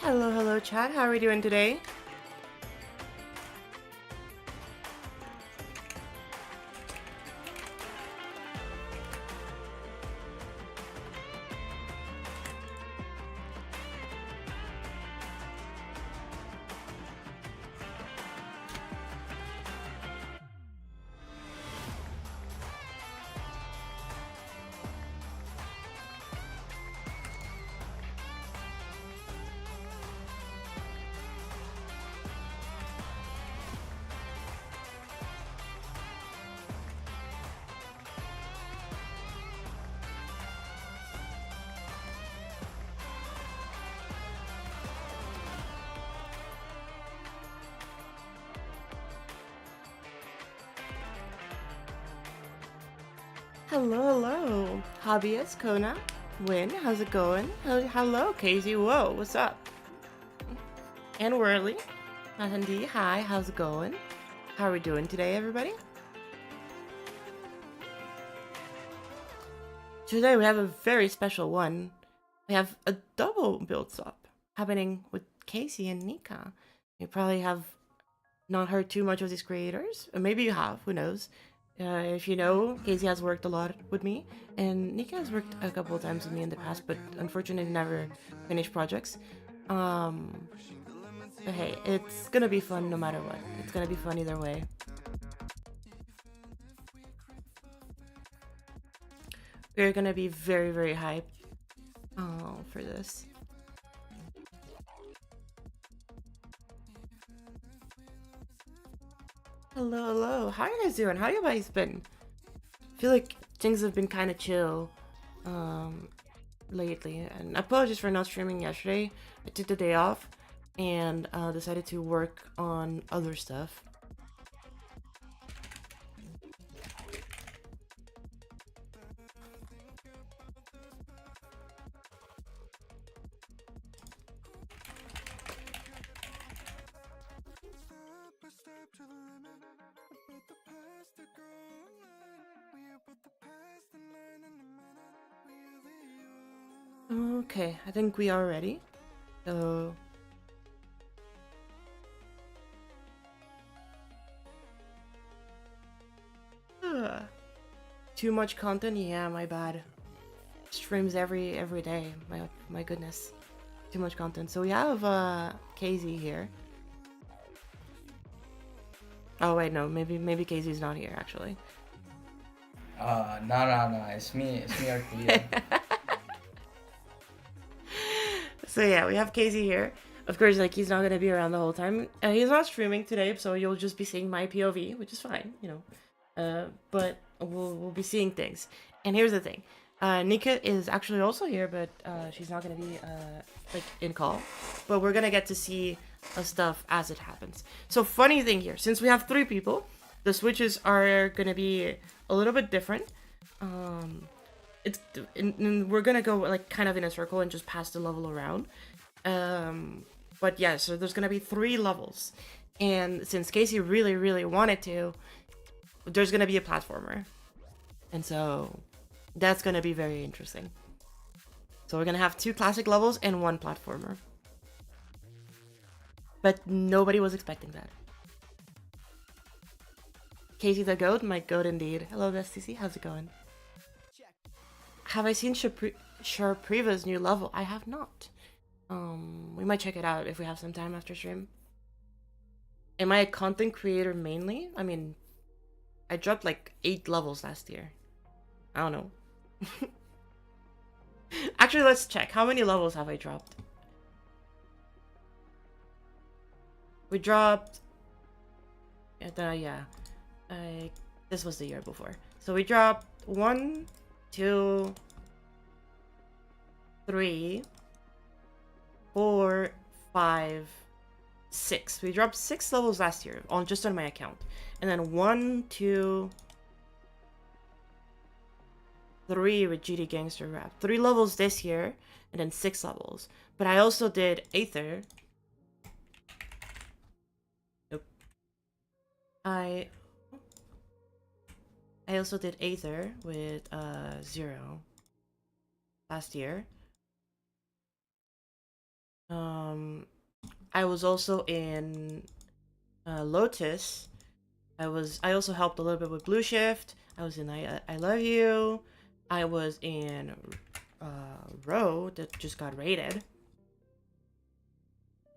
Hello, hello, chat. How are we doing today? Hello, hello. Hobbyist, Kona, Win, how's it going? Hello, Kazey, whoa, what's up? And Whirly, Nathan D, hi, how's it going? How are we doing today, everybody? Today we have a very special one. We have a double build swap happening with Kazey and Nika. You probably have not heard too much of these creators, or maybe you have, who knows? If you know, Kazey has worked a lot with me, and Nika has worked a couple of times with me in the past, but unfortunately never finished projects. But hey, it's gonna be fun no matter what. It's gonna be fun either way. We're gonna be very, very hyped for this. Hello, hello. How are you guys doing? How you guys been? I feel like things have been kind of chill lately, and apologies for not streaming yesterday. I took the day off and decided to work on other stuff. Okay, I think we are ready. So too much content? Yeah, my bad. Streams every day. My goodness. Too much content. So we have Kazey here. Oh wait, no, maybe Kazey's not here actually. No. It's me, Arcadia. So yeah, we have Kazey here. Of course, like he's not gonna be around the whole time. He's not streaming today, so you'll just be seeing my POV, which is fine, you know. But we'll be seeing things. And here's the thing, Nika is actually also here, but she's not gonna be like in call. But we're gonna get to see stuff as it happens. So funny thing here, since we have 3 people, the switches are gonna be a little bit different. We're gonna go like kind of in a circle and just pass the level around. But yeah, so there's gonna be 3 levels, and since Kazey really wanted to, there's gonna be a platformer, and so that's gonna be very interesting. So we're gonna have 2 classic levels and 1 platformer, but nobody was expecting that. Kazey the goat, my goat indeed. Hello, STC, how's it going? Have I seen Sharpriva's new level? I have not. We might check it out if we have some time after stream. Am I a content creator mainly? I mean, I dropped like 8 levels last year. I don't know. Actually, let's check. How many levels have I dropped? We dropped... yeah. This was the year before. So we dropped 1, 2, 3, 4, 5, 6. We dropped 6 levels last year just on my account, and then 1, 2, 3 with GD Gangster Rap. 3 levels this year, and then 6 levels. But I also did Aether. Nope. I also did Aether with 0 last year. Um, I was also in Lotus. I also helped a little bit with Blue Shift. I was in I Love You. I was in Row that just got raided.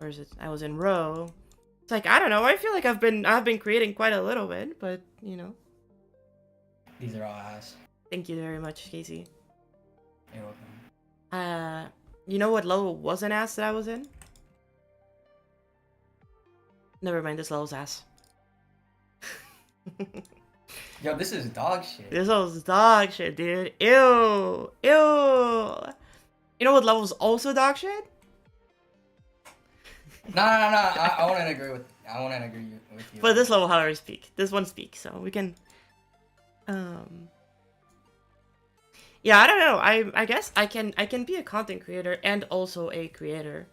Or is it? I was in Row. It's like I don't know. I feel like I've been creating quite a little bit, but you know. These are all ass. Thank you very much, Casey. You're welcome. You know what level was an ass that I was in? Never mind, this level's ass. Yo, this is dog shit. This level's dog shit, dude. Ew. Ew. You know what level's also dog shit? No. I wouldn't agree with. I wouldn't agree with you. But this level, however, speak. This one speaks, so we can. Yeah, I don't know. I guess I can be a content creator and also a creator.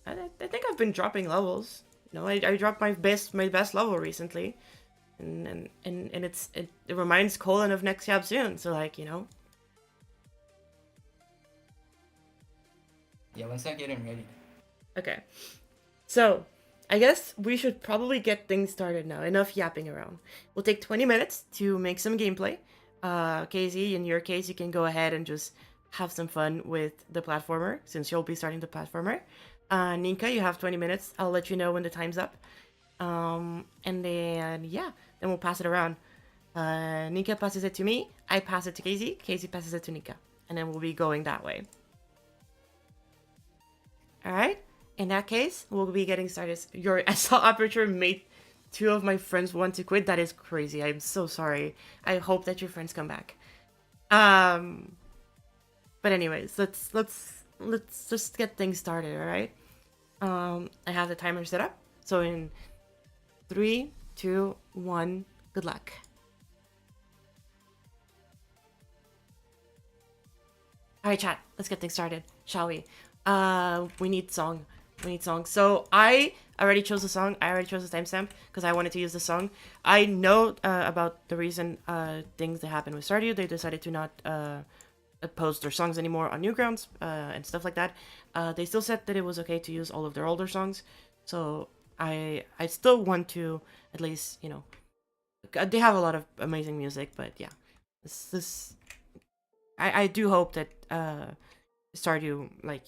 I think I've been dropping levels. You know, I dropped my best level recently, and it reminds Colin of Next Yab soon. So like, you know. Yeah, let's not get him ready. Okay, so I guess we should probably get things started now. Enough yapping around. We'll take 20 minutes to make some gameplay. Kazey, in your case, you can go ahead and just have some fun with the platformer, since you'll be starting the platformer. Nika, you have 20 minutes. I'll let you know when the time's up. And then, yeah, then we'll pass it around. Nika passes it to me. I pass it to Kazey. Kazey passes it to Nika. And then we'll be going that way. Alright? In that case, we'll be getting started. I saw Aperture made 2 of my friends want to quit. That is crazy. I'm so sorry. I hope that your friends come back. But anyways, let's just get things started, all right? I have the timer set up. So in 3, 2, 1, good luck. All right, chat. Let's get things started, shall we? We need song. So I already chose the song. I already chose the timestamp because I wanted to use the song. I know about the recent things that happened with Stardew. They decided to not post their songs anymore on Newgrounds and stuff like that. They still said that it was okay to use all of their older songs. So I still want to at least, you know, they have a lot of amazing music, but yeah, I do hope that Stardew like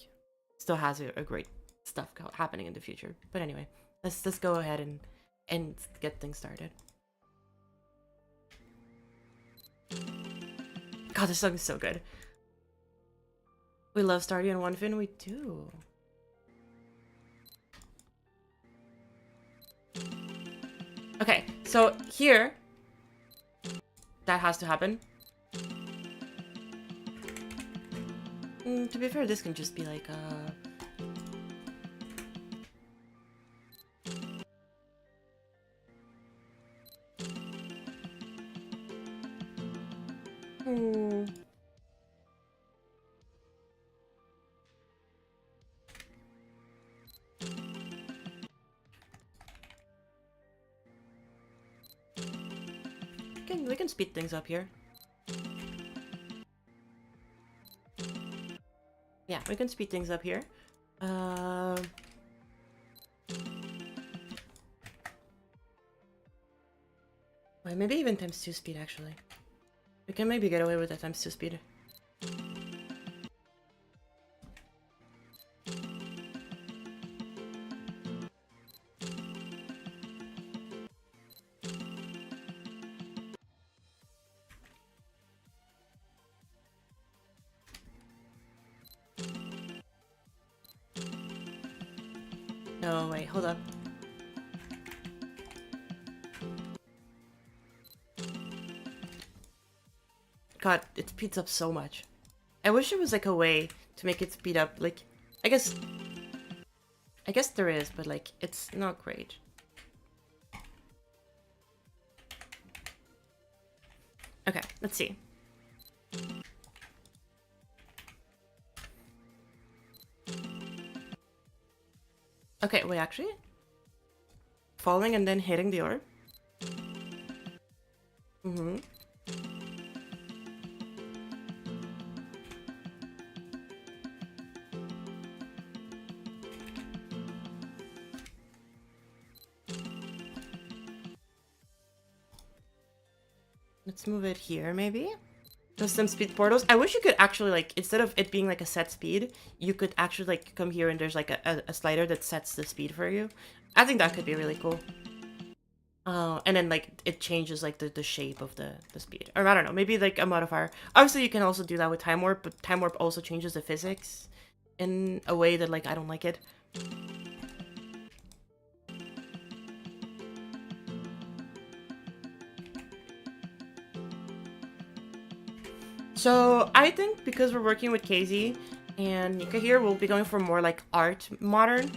still has a great stuff happening in the future. But anyway, let's go ahead and get things started. God, this song is so good. We love Stardew and OneFin, we do. Okay, so here, that has to happen. To be fair, this can just be like we can speed things up here. Yeah, we can speed things up here. Wait, maybe even ×2 speed, actually. We can maybe get away with that ×2 speed. No, wait, hold up. God, it speeds up so much. I wish there was like a way to make it speed up. Like, I guess there is, but like, it's not great. Okay, let's see. Okay, wait, actually? Falling and then hitting the orb? Mm-hmm. let's move it here, maybe. Custom speed portals. I wish you could actually, like, instead of it being like a set speed, you could actually, like, come here and there's, like, a slider that sets the speed for you. I think that could be really cool. And then, like, it changes, like, the shape of the speed. Or, I don't know, maybe, like, a modifier. Obviously, you can also do that with Time Warp, but Time Warp also changes the physics in a way that, like, I don't like it. So I think because we're working with Kazey and Nika here, we'll be going for more like art modern.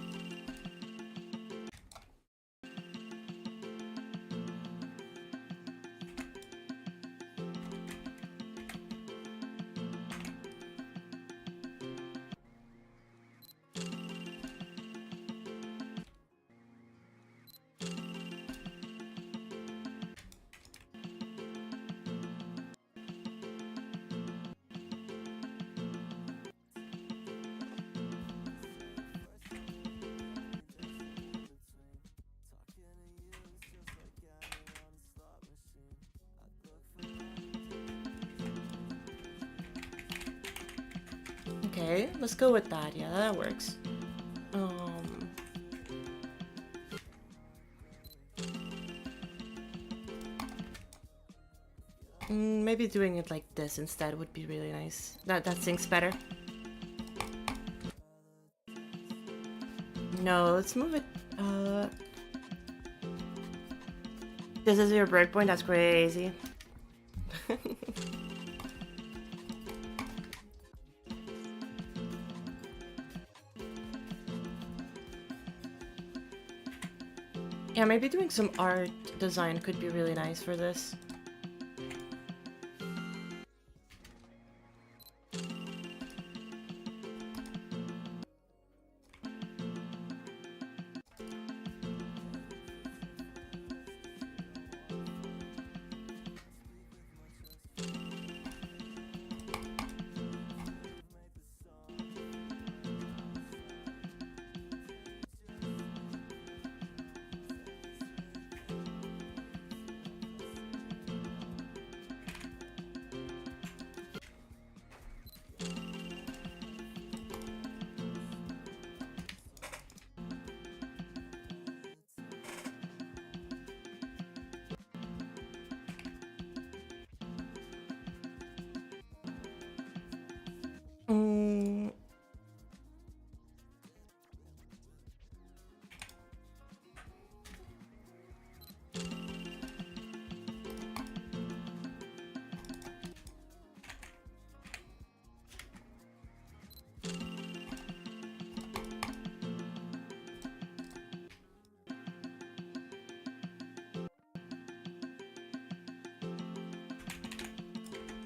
Okay, let's go with that. Yeah, that works. Maybe doing it like this instead would be really nice. That syncs better. No, let's move it. This is your breakpoint. That's crazy. Yeah, maybe doing some art design could be really nice for this.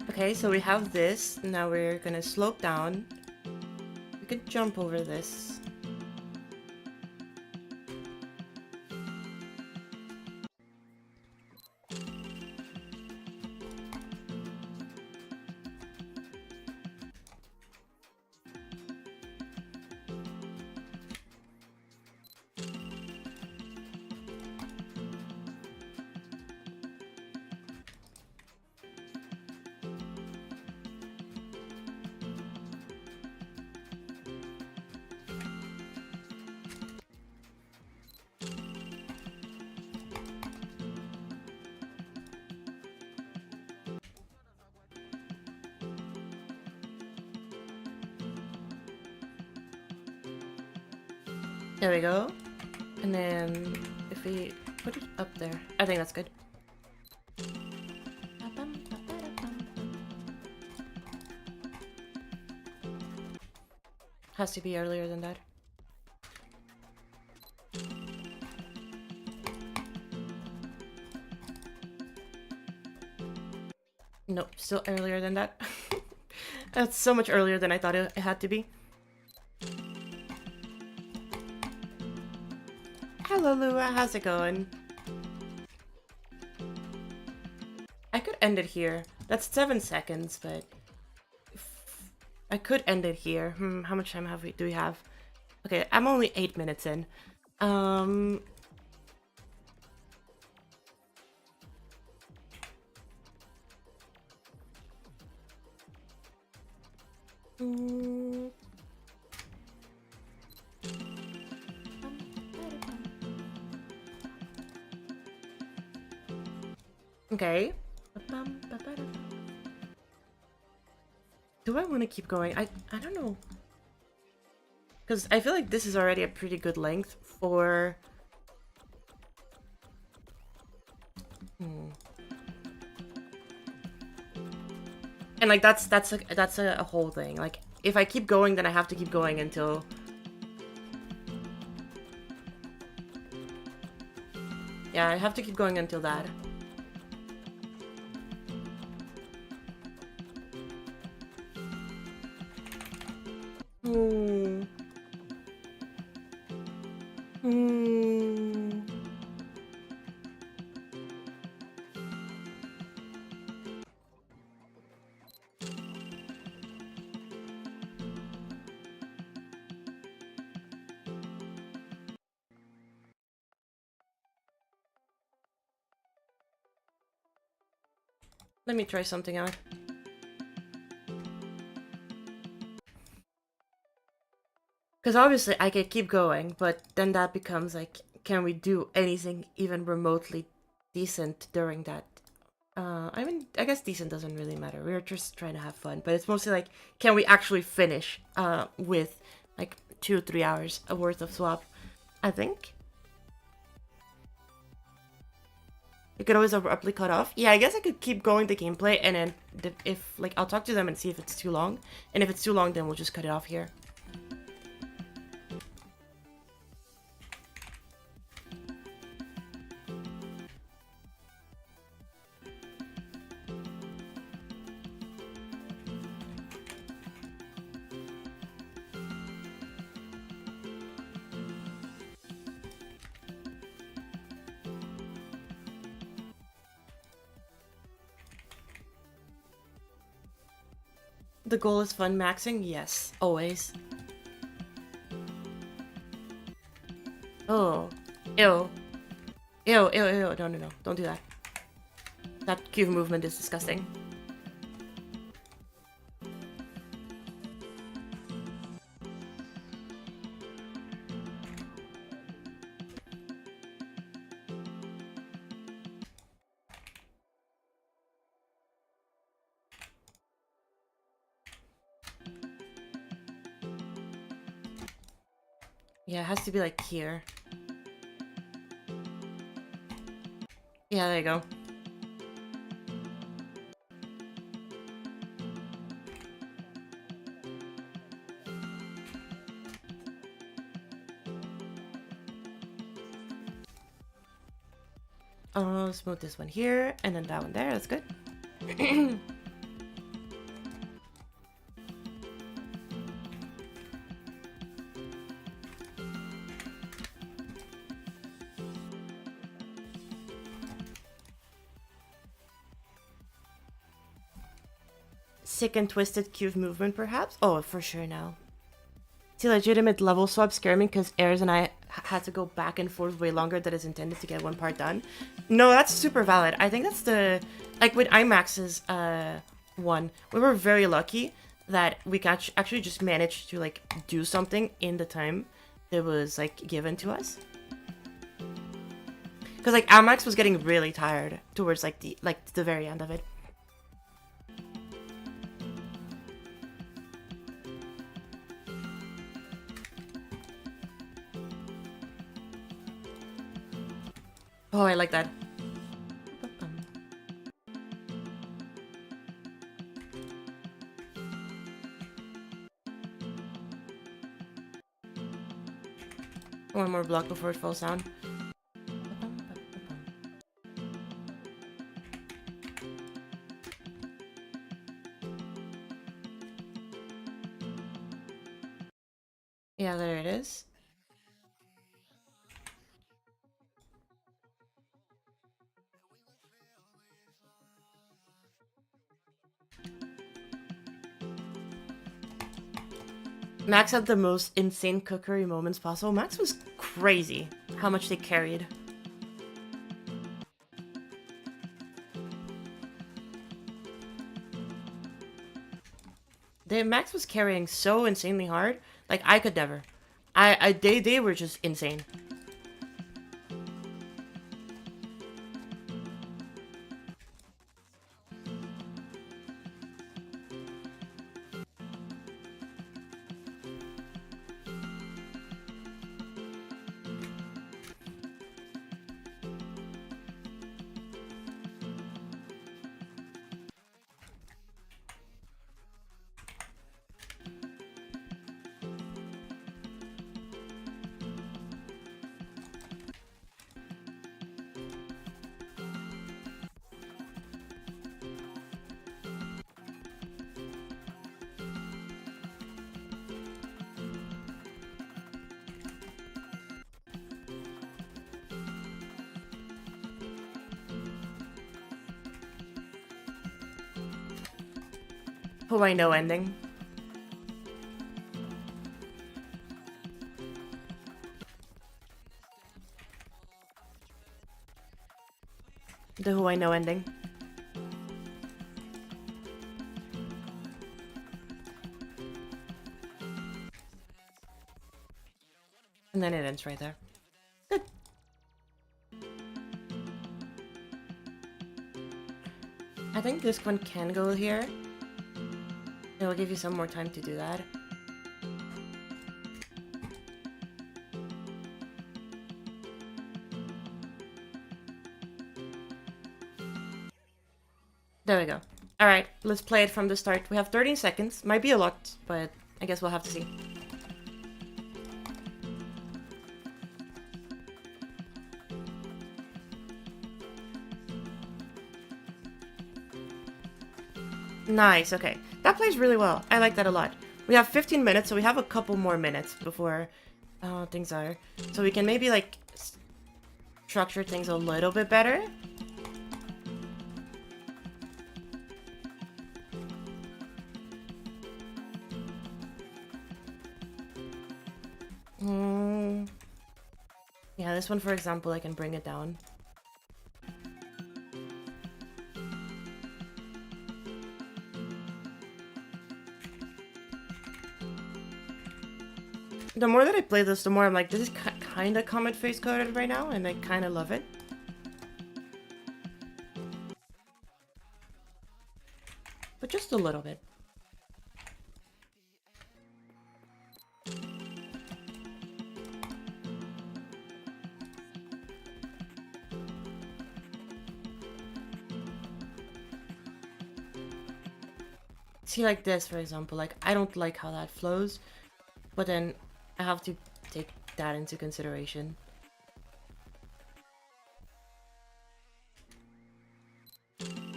Okay, so we have this. Now we're gonna slope down. We could jump over this. There we go. And then if we put it up there, I think that's good. Has to be earlier than that. Nope, still earlier than that. That's so much earlier than I thought it had to be. Hello, Lua. How's it going? I could end it here. That's 7 seconds, but I could end it here. How much time do we have? Okay, I'm only 8 minutes in. Mm. Okay. Do I want to keep going? I don't know. Because I feel like this is already a pretty good length for... And like that's a whole thing. Like if I keep going, then I have to keep going until... Yeah, I have to keep going until that. Hmm. Hmm. Let me try something out. Because obviously I could keep going, but then that becomes like, can we do anything even remotely decent during that? I mean, I guess decent doesn't really matter. We're just trying to have fun, but it's mostly like, can we actually finish with like 2 or 3 hours worth of swap? I think. You could always abruptly cut off. Yeah, I guess I could keep going the gameplay, and then if like I'll talk to them and see if it's too long, and if it's too long, then we'll just cut it off here. The goal is fun maxing? Yes, always. Oh. Ew. Ew, ew, ew. No, no, no. Don't do that. That cube movement is disgusting. Yeah, it has to be like here. Yeah, there you go. Let's move this one here, and then that one there. That's good. Sick and twisted cube movement, perhaps? Oh, for sure now. See, legitimate level swap scare me because Ayers and I had to go back and forth way longer than is intended to get one part done. No, that's super valid. I think that's the... Like, with IMAX's one, we were very lucky that we actually just managed to, like, do something in the time that was, like, given to us. Because, like, IMAX was getting really tired towards, like, the very end of it. Oh, I like that. One more block before it falls down. Yeah, there it is. Max had the most insane cookery moments possible. Max was crazy how much they carried. Max was carrying so insanely hard. Like, I could never. They were just insane. Who I know ending. The who I know ending. And then it ends right there. Good. I think this one can go here. It will give you some more time to do that. There we go. Alright, let's play it from the start. We have 13 seconds. Might be a lot, but I guess we'll have to see. Nice, okay. That plays really well. I like that a lot. We have 15 minutes, so we have a couple more minutes before things are. So we can maybe, like, structure things a little bit better. Yeah, this one, for example, I can bring it down. The more that I play this, the more I'm like, this is kind of comet face coded right now, and I kind of love it. But just a little bit. See, like this, for example, like, I don't like how that flows, but then I have to take that into consideration.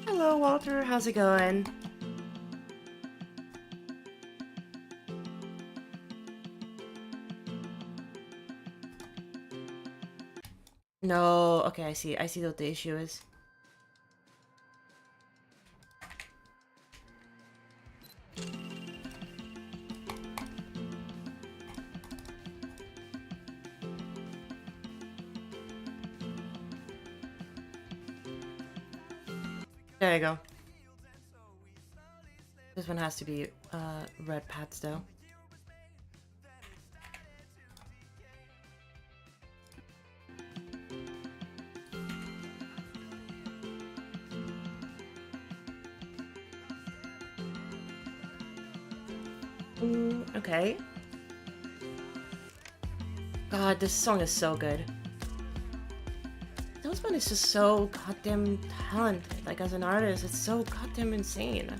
Hello, Walter. How's it going? No, okay, I see. I see what the issue is. There you go. This one has to be red pads though. Okay. God, this song is so good. Noseband is just so goddamn talented. Like, as an artist, it's so goddamn insane.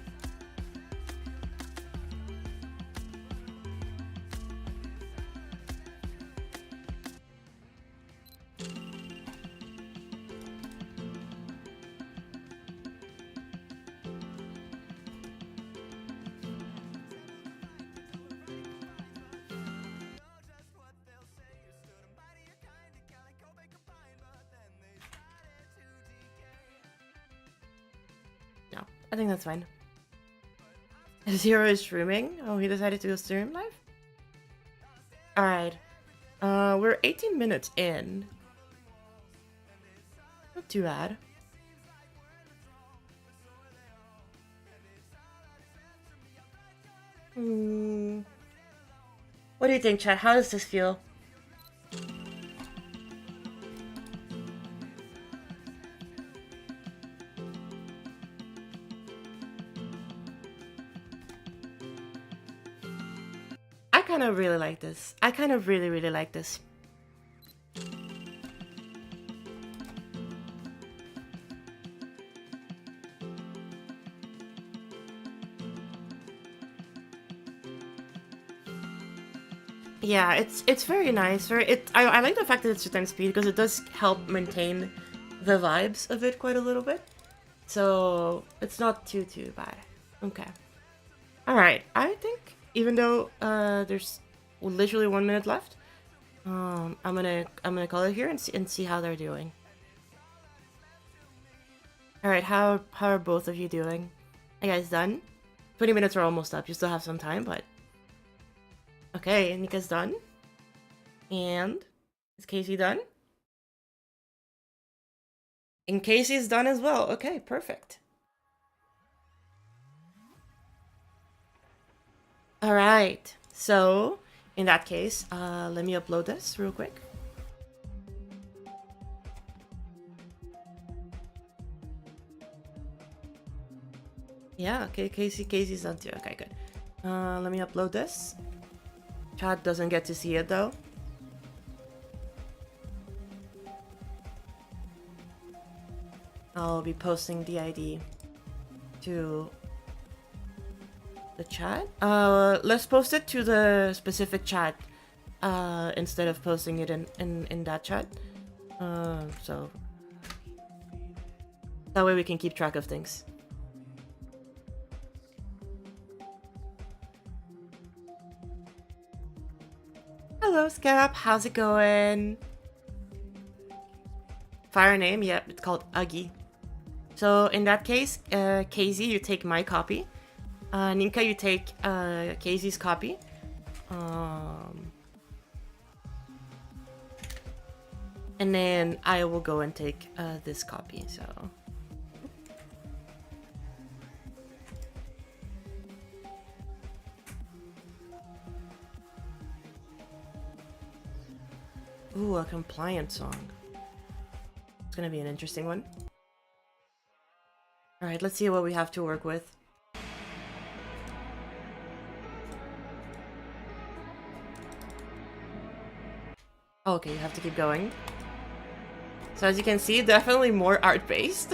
I think that's fine. Zero is streaming? Oh, he decided to go stream live? Alright. We're 18 minutes in. Not too bad. Hmm. What do you think, chat? How does this feel? I kind of really like this. I kind of really, really like this. Yeah, it's very nice. I like the fact that it's 2 times speed because it does help maintain the vibes of it quite a little bit. So it's not too bad. Okay. All right. I think even though there's literally 1 minute left, I'm gonna call it here and see how they're doing. All right. How are both of you doing? Are you guys done? 20 minutes are almost up. You still have some time, but okay. Nika's done. And is Kazey done? And Kazey's done as well. Okay, perfect. All right. So in that case, let me upload this real quick. Yeah, okay, Kazey's done too. Okay, good. Let me upload this. Chad doesn't get to see it though. I'll be posting the ID to the chat. Let's post it to the specific chat instead of posting it in that chat. So that way we can keep track of things. Hello, Scap. How's it going? Fire name? Yep, it's called Uggy. So in that case, Kazey, you take my copy. Nika, you take Kazey's copy. And then I will go and take this copy. So. Ooh, a compliant song. It's gonna be an interesting one. Alright, let's see what we have to work with. Okay, you have to keep going. So as you can see, definitely more art-based.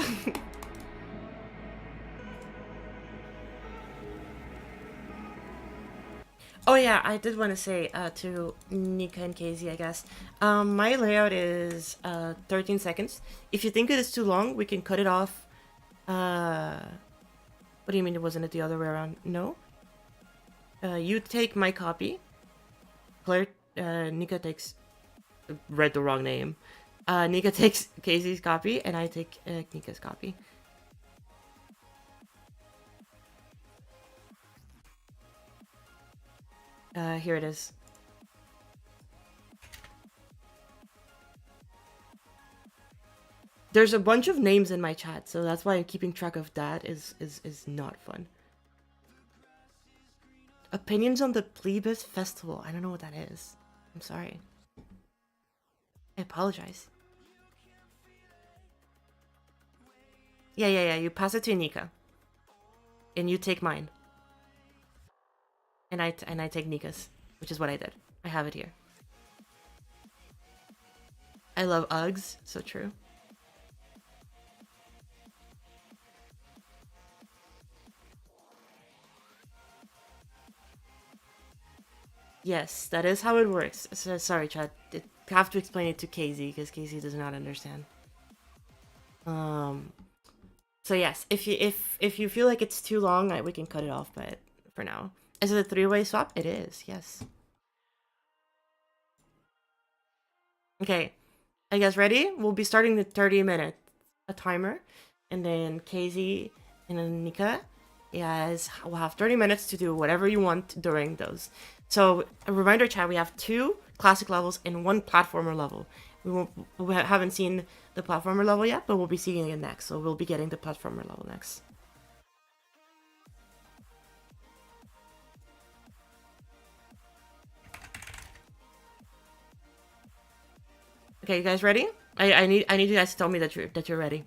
Oh yeah, I did want to say to Nika and Kazey, I guess. My layout is 13 seconds. If you think it is too long, we can cut it off. What do you mean it wasn't it the other way around? No? You take my copy. Claire, Nika takes... Read the wrong name. Nika takes Kazey's copy, and I take Nika's copy. Here it is. There's a bunch of names in my chat, so that's why keeping track of that is not fun. Opinions on the Plebis Festival. I don't know what that is. I'm sorry. I apologize. Yeah. You pass it to Nika. And you take mine. And I take Nika's, which is what I did. I have it here. I love Uggs. So true. Yes, that is how it works. So, sorry, Chad. I have to explain it to Kazey because Kazey does not understand. So yes, if you feel like it's too long, we can cut it off. But for now, is it a 3-way swap? It is. Yes. Okay. I guess ready? We'll be starting the 30-minute timer, and then Kazey and then Nika. Yes, we'll have 30 minutes to do whatever you want during those. So, a reminder, chat, we have 2 classic levels and 1 platformer level. We haven't seen the platformer level yet, but we'll be seeing it next. So, we'll be getting the platformer level next. Okay, you guys ready? I need you guys to tell me that you're ready.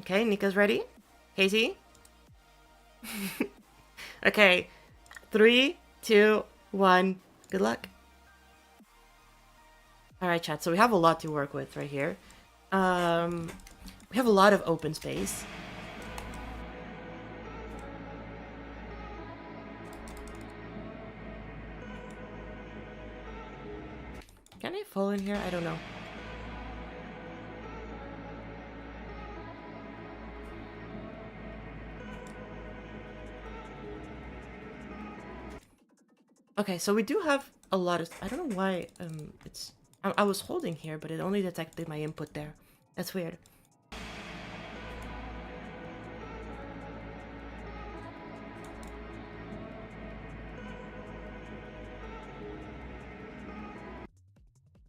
Okay, Nika's ready. Kazey. Okay, 3, 2, 1. Good luck. All right, chat. So we have a lot to work with right here. We have a lot of open space. Can I fall in here? I don't know. Okay, so we do have a lot of... I don't know why it's... I was holding here, but it only detected my input there. That's weird.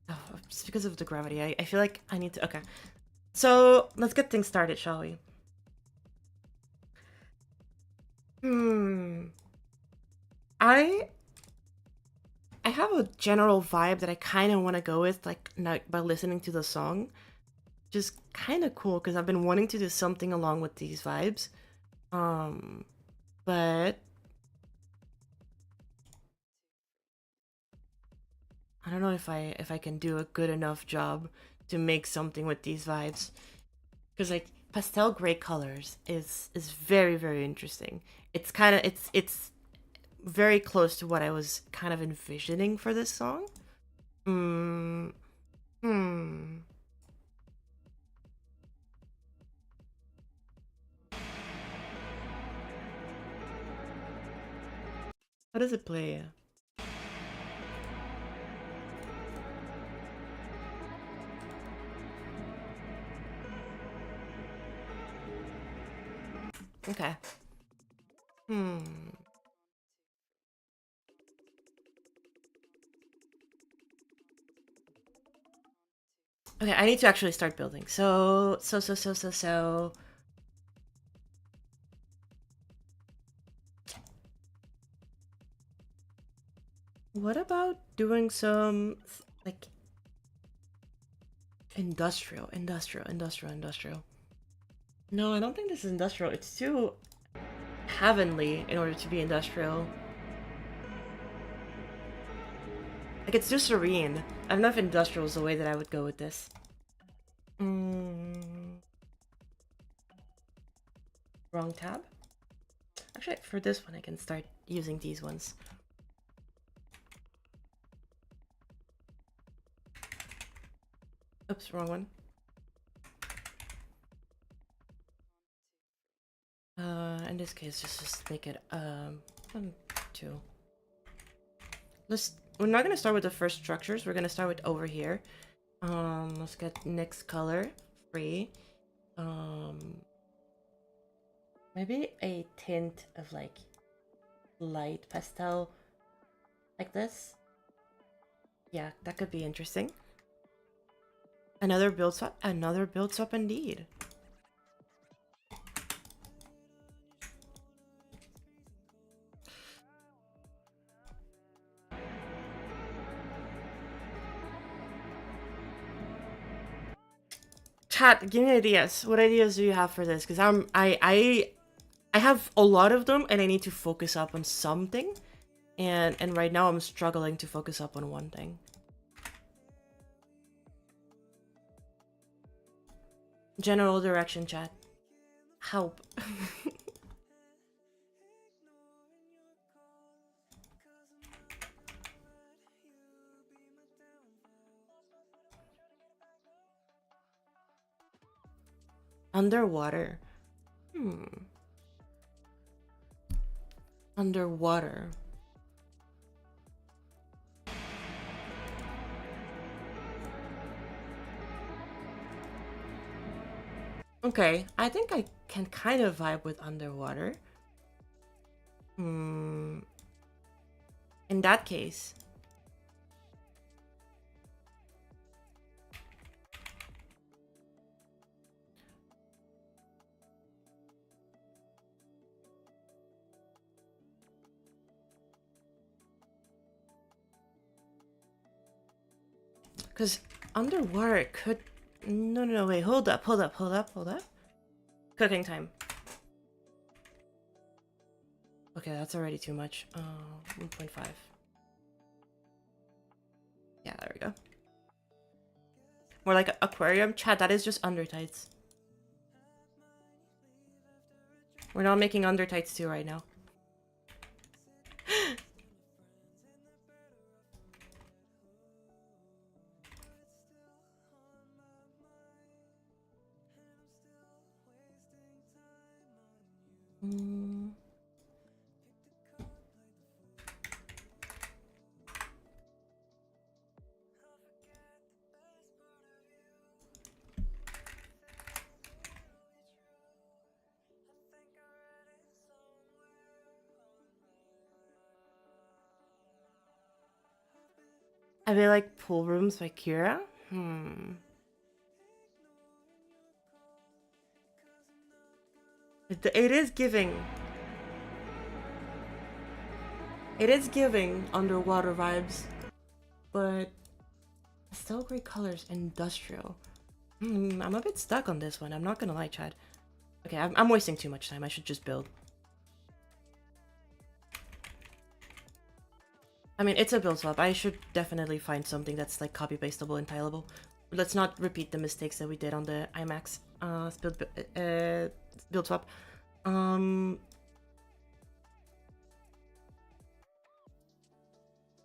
Oh, it's because of the gravity. I feel like I need to... Okay. So, let's get things started, shall we? I have a general vibe that I kind of want to go with, like, by listening to the song. Just kind of cool, because I've been wanting to do something along with these vibes. But... I don't know if I can do a good enough job to make something with these vibes. Because, like, pastel gray colors is very, very interesting. It's kind of... It's very close to what I was kind of envisioning for this song. How does it play? Okay. Okay, I need to actually start building. So. What about doing some, like, industrial? No, I don't think this is industrial. It's too heavenly in order to be industrial. Like, it's too serene. I don't know if industrial is the way that I would go with this. Wrong tab? Actually, for this one, I can start using these ones. Oops, wrong one. In this case, just make it 1, 2. We're not gonna start with the first structures. We're gonna start with over here. Let's get next color free. Maybe a tint of, like, light pastel, like this. Yeah, that could be interesting. Another build swap indeed. Chat, give me ideas. What ideas do you have for this? Because I have a lot of them, and I need to focus up on something. And right now I'm struggling to focus up on one thing. General direction, chat. Help. Underwater. Underwater. Okay, I think I can kind of vibe with underwater. In that case. Because underwater it could... No, wait, hold up. Cooking time. Okay, that's already too much. 1.5. Yeah, there we go. More like an aquarium. Chat, that is just under tights. We're not making under tights 2 right now. I feel like Pool Rooms by Kira? It is giving. It is giving underwater vibes, but still great colors. Industrial. I'm a bit stuck on this one. I'm not gonna lie, Chad. Okay, I'm wasting too much time. I should just build. I mean, it's a build swap. I should definitely find something that's like copy-pastable and tileable. Let's not repeat the mistakes that we did on the IMAX build swap.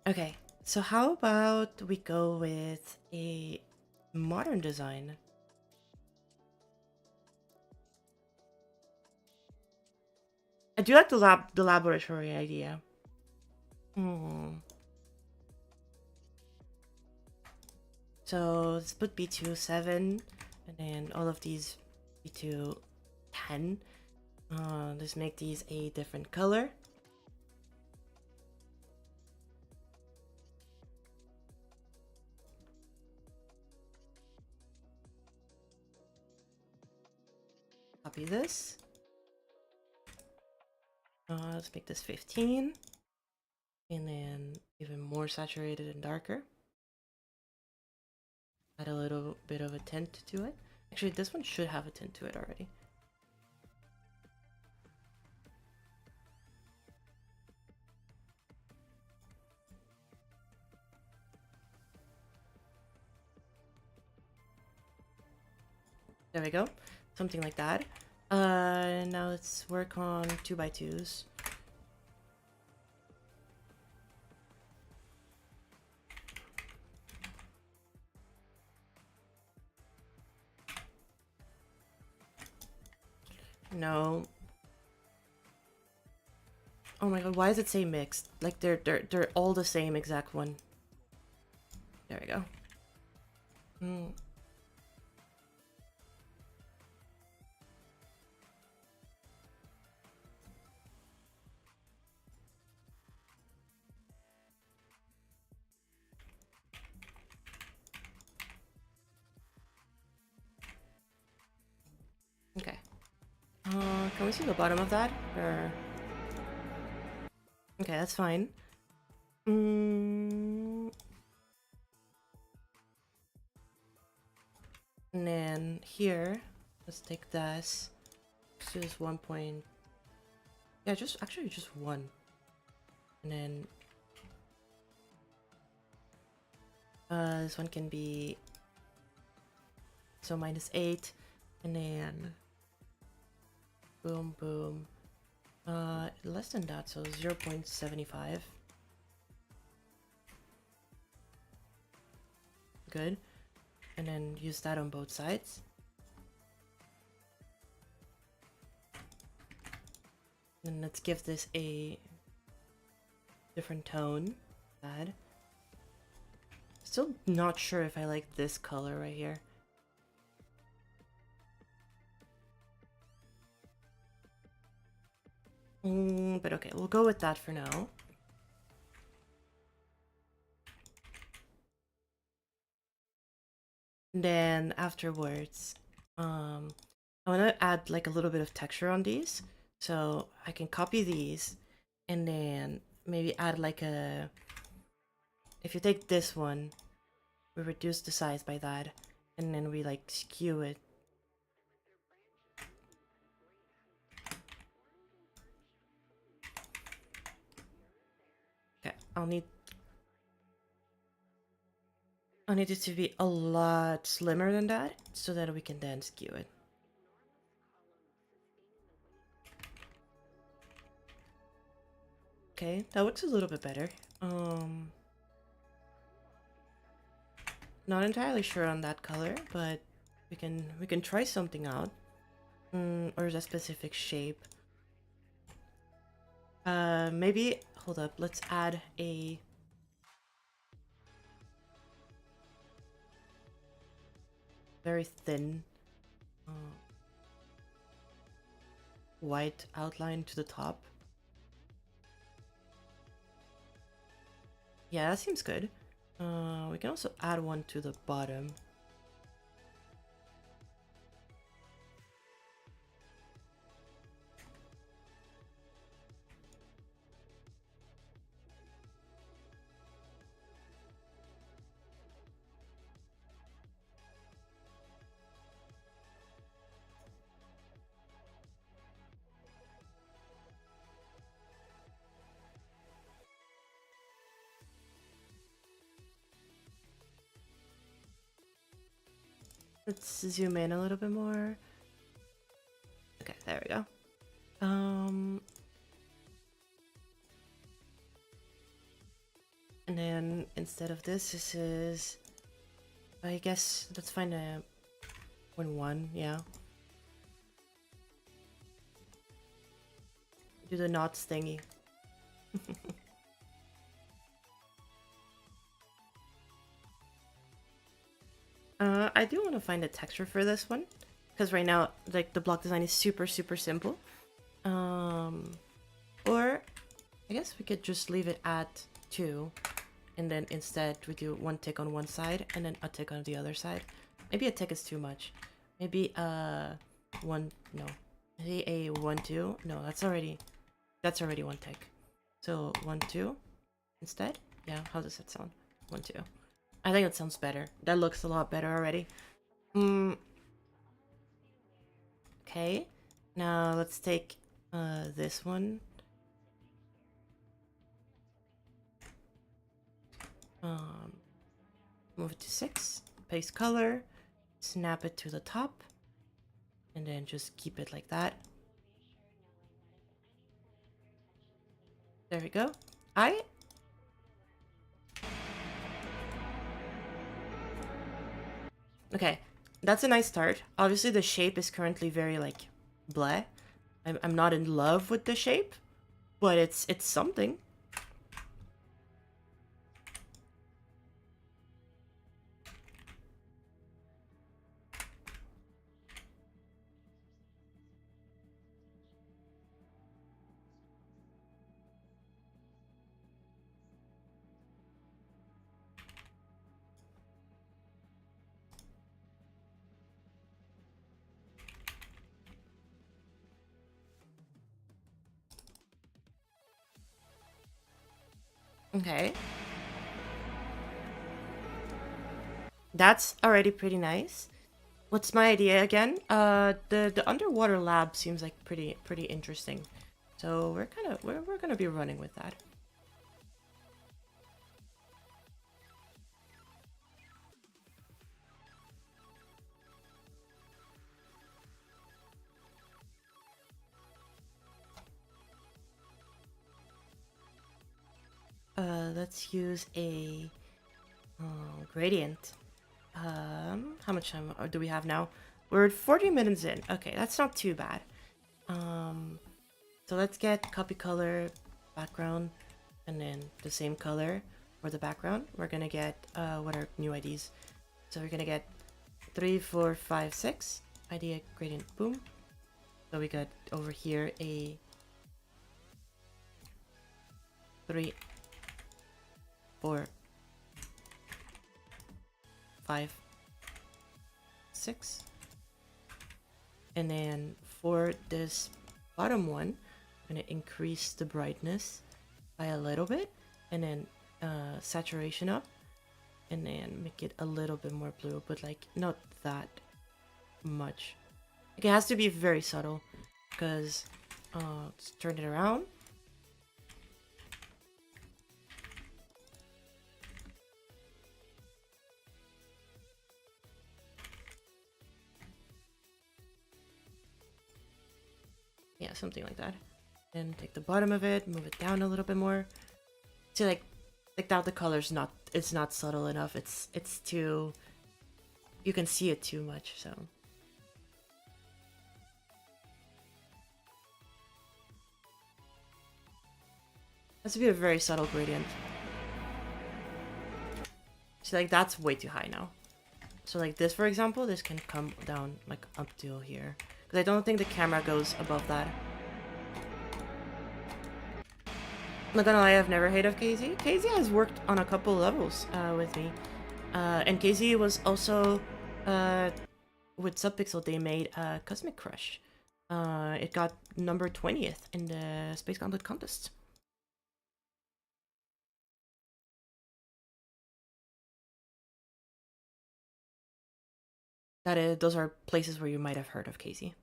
Okay, so how about we go with a modern design? I do like the laboratory idea. So let's put B2 7, and then all of these B2 10. Let's make these a different color. Copy this. Let's make this 15. And then even more saturated and darker. Add a little bit of a tint to it. Actually, this one should have a tint to it already. There we go. Something like that. Now let's work on 2x2s. No. Oh my god, why does it say mixed? Like they're all the same exact one. There we go. Okay. Can we see the bottom of that? Or... Okay, that's fine. And then here, let's take this. Let's do this 1 point. Yeah, just 1. And then this one can be so -8, and then boom, boom. Less than that, so 0.75. Good. And then use that on both sides. And let's give this a different tone. Add. Still not sure if I like this color right here. But okay, we'll go with that for now. And then afterwards, I want to add like a little bit of texture on these. So I can copy these and then maybe add like a... If you take this one we reduce the size by that, and then we like skew it. Okay, I'll need it to be a lot slimmer than that so that we can then skew it. Okay, that looks a little bit better. Not entirely sure on that color, but we can try something out. Or is a specific shape? Maybe hold up. Let's add a very thin white outline to the top. Yeah, that seems good. We can also add one to the bottom. Let's zoom in a little bit more. Okay, there we go. And then instead of this is, I guess let's find a 1-1, yeah. Do the knots thingy. I do want to find a texture for this one, because right now, like, the block design is super simple. Or I guess we could just leave it at 2, and then instead we do 1 tick on one side and then a tick on the other side. Maybe a tick is too much. Maybe maybe a 1-2. No, that's already 1 tick. So 1-2 instead. Yeah, how does that sound? 1-2. I think it sounds better. That looks a lot better already. Okay, now let's take this one. Move it to 6. Paste color. Snap it to the top. And then just keep it like that. There we go. Okay, that's a nice start. Obviously, the shape is currently very, like, bleh. I'm not in love with the shape, but it's something. Okay. That's already pretty nice. What's my idea again? The underwater lab seems like pretty interesting. So we're gonna be running with that. Let's use a gradient. How much time do we have now? We're 40 minutes in. Okay, that's not too bad. So let's get copy color, background, and then the same color for the background. We're gonna get what are new IDs? So we're gonna get 3, 4, 5, 6 ID gradient. Boom. So we got over here a 3, 4, 5, 6. And then for this bottom one, I'm gonna increase the brightness by a little bit, and then saturation up. and then make it a little bit more blue, but like not that much. Like, it has to be very subtle, because let's turn it around. Yeah, something like that. And take the bottom of it, move it down a little bit more. See, like that the color's not, it's not subtle enough. It's too, you can see it too much, so. Has to be a very subtle gradient. See, like that's way too high now. So like this, for example, this can come down like up to here. Because I don't think the camera goes above that. I'm not gonna lie, I've never hated Kazey. Kazey has worked on a couple levels with me. And Kazey was also, with Subpixel, they made Cosmic Crush. It got number 20th in the Space Gauntlet contest. That is, those are places where you might have heard of Kazey.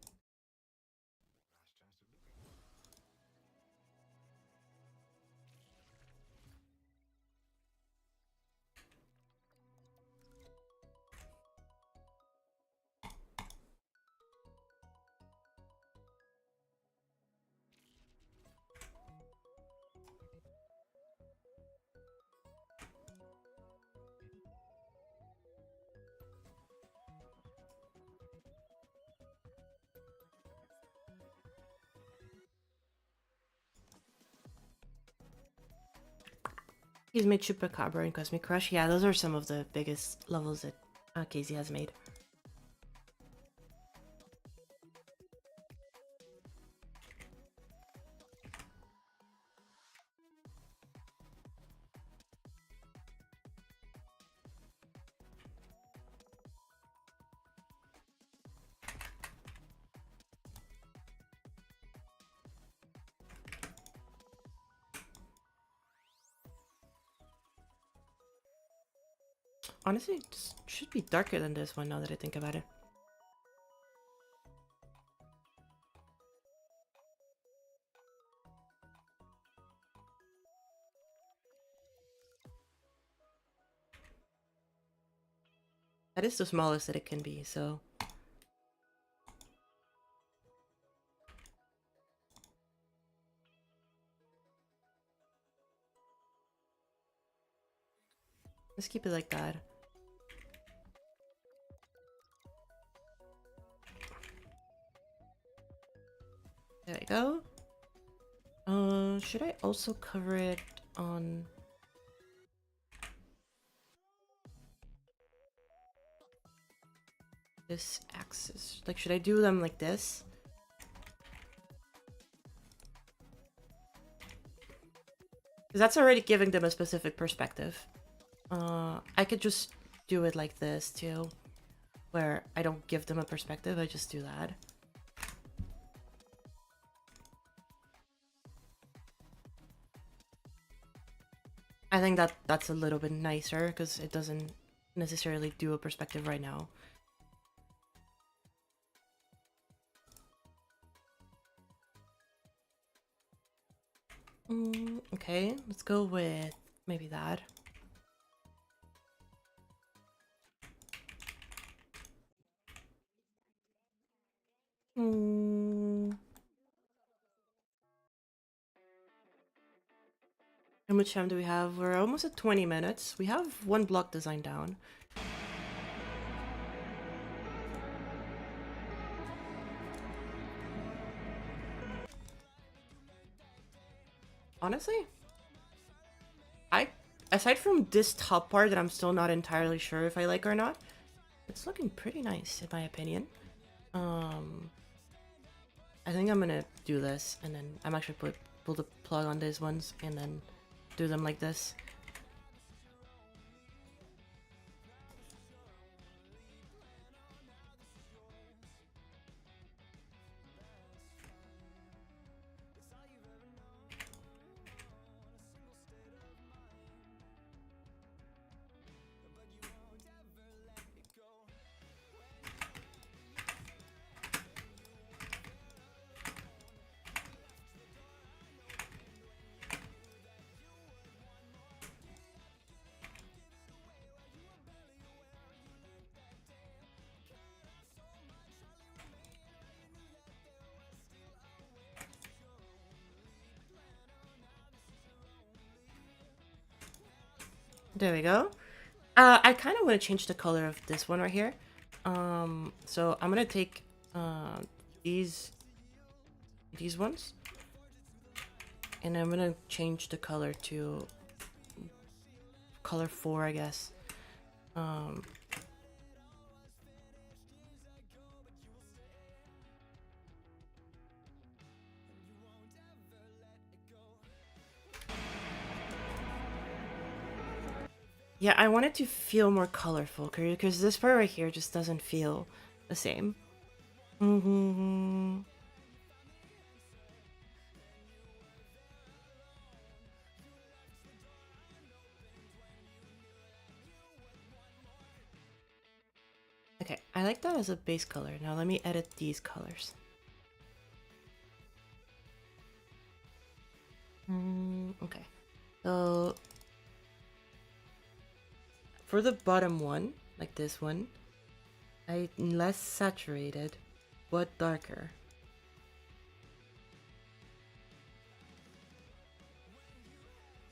He's made Chupacabra and Cosmic Crush. Yeah, those are some of the biggest levels that Kazey has made. Honestly, it just should be darker than this one now that I think about it. That is the smallest that it can be, so... let's keep it like that. There we go. Should I also cover it on... this axis? Like, should I do them like this? Because that's already giving them a specific perspective. I could just do it like this too, where I don't give them a perspective, I just do that. I think that that's a little bit nicer because it doesn't necessarily do a perspective right now. Okay, let's go with maybe that. How much time do we have? We're almost at 20 minutes. We have one block design down. Honestly, aside from this top part that I'm still not entirely sure if I like or not, it's looking pretty nice in my opinion. I think I'm gonna do this, and then I'm actually pull the plug on these ones, and then do them like this. There we go. I kind of want to change the color of this one right here. So I'm gonna take these ones, and I'm gonna change the color to color 4, I guess. Yeah, I want it to feel more colorful because this part right here just doesn't feel the same. Okay, I like that as a base color. Now let me edit these colors. Okay, so for the bottom one, like this one, I'm less saturated, but darker.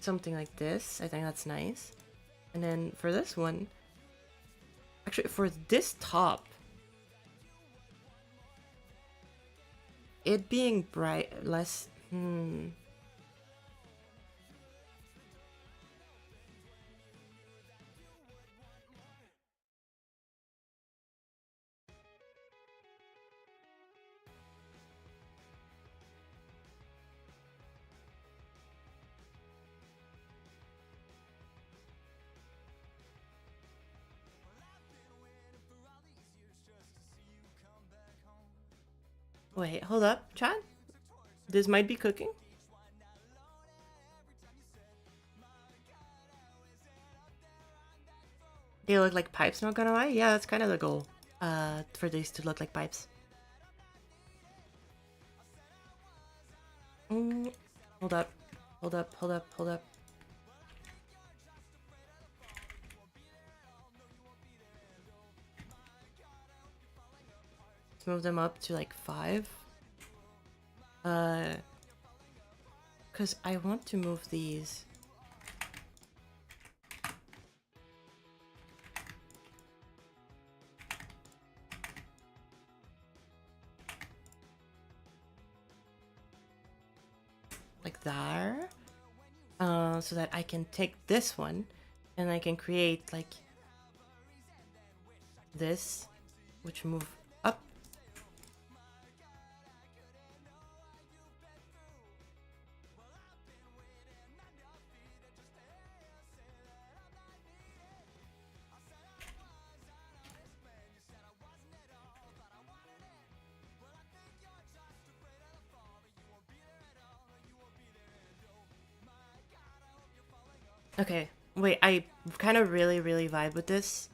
Something like this, I think that's nice. And then for this one, actually for this top, it being bright, less, Wait, hold up, Chad. This might be cooking. They look like pipes, not gonna lie. Yeah, that's kind of the goal. For these to look like pipes. Hold up, hold up, hold up, hold up. Let's move them up to like 5. Because I want to move these. Like that. So that I can take this one and I can create like this, which move up. Okay, wait, I kind of really vibe with this.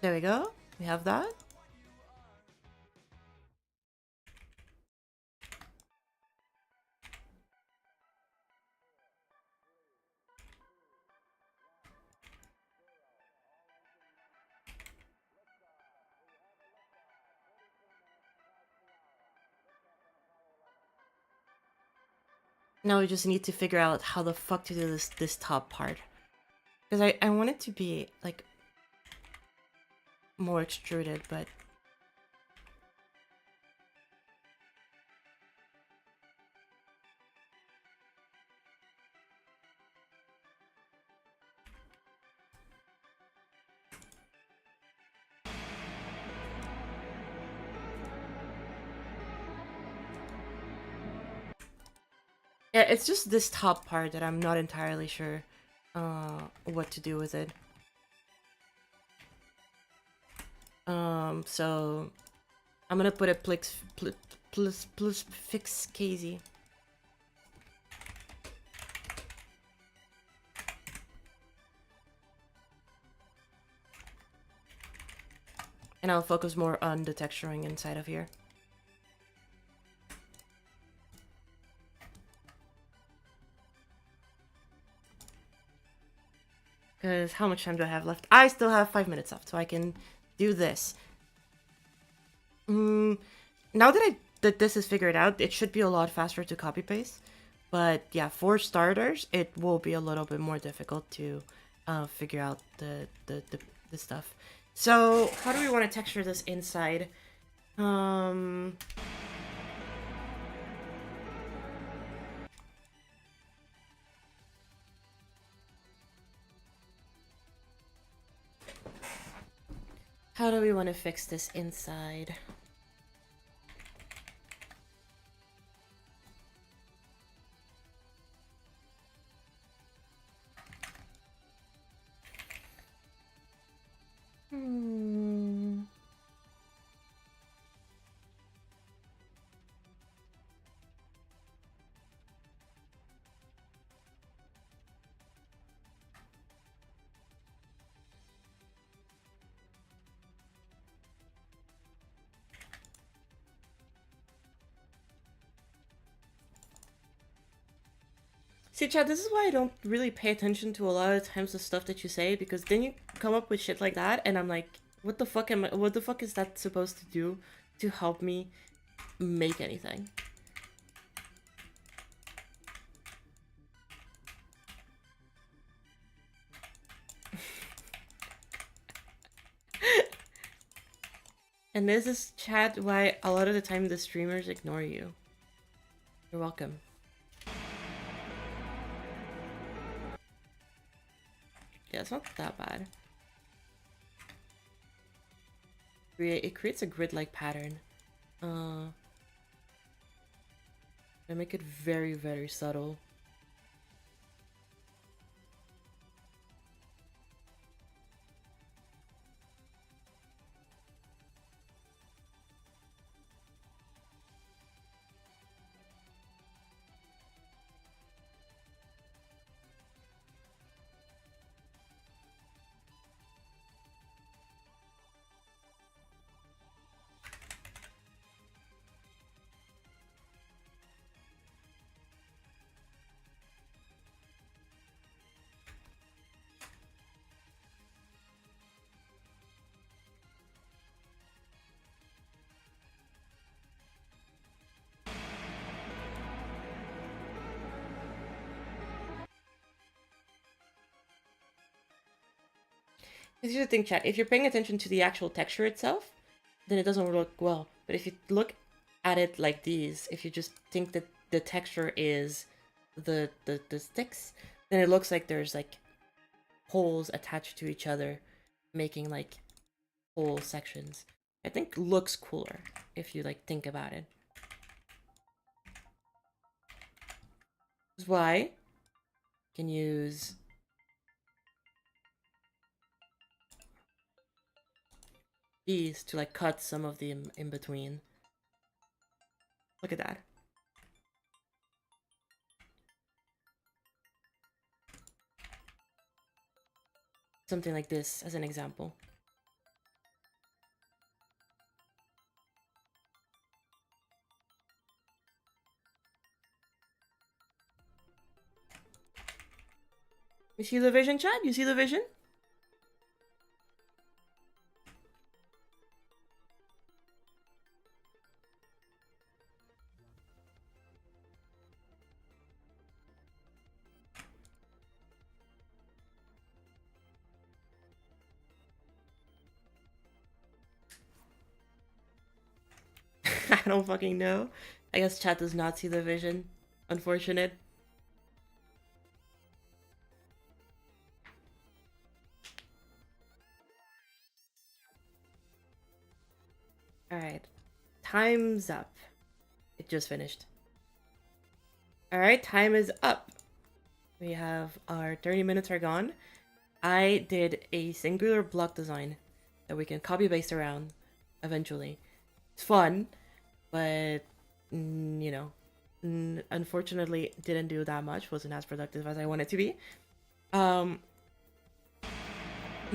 There we go. We have that. Now we just need to figure out how the fuck to do this top part. Because I want it to be like more extruded, but yeah, it's just this top part that I'm not entirely sure what to do with it. So I'm gonna put a plus fix Kazey. And I'll focus more on the texturing inside of here. Because how much time do I have left? I still have 5 minutes left, so I can do this. Now that this is figured out, it should be a lot faster to copy paste. But yeah, for starters, it will be a little bit more difficult to figure out the stuff. So how do we want to texture this inside? How do we want to fix this inside? See, Chad, this is why I don't really pay attention to a lot of times the stuff that you say, because then you come up with shit like that, and I'm like, what the fuck is that supposed to do to help me make anything? And this is, Chad, why a lot of the time the streamers ignore you. You're welcome. Yeah, it's not that bad. It creates a grid-like pattern. I make it very, very subtle. This is the thing, chat. If you're paying attention to the actual texture itself, then it doesn't look well. But if you look at it like these, if you just think that the texture is the sticks, then it looks like there's like holes attached to each other, making like whole sections. I think looks cooler if you like think about it. This is why you can use these to like cut some of the in between. Look at that. Something like this as an example. You see the vision, Chad? You see the vision? I don't fucking know. I guess chat does not see the vision. Unfortunate. Alright. Time's up. It just finished. Alright, time is up. We have our 30 minutes are gone. I did a singular block design that we can copy paste around eventually. It's fun, but you know, unfortunately didn't do that much. Wasn't as productive as I wanted to be. Um,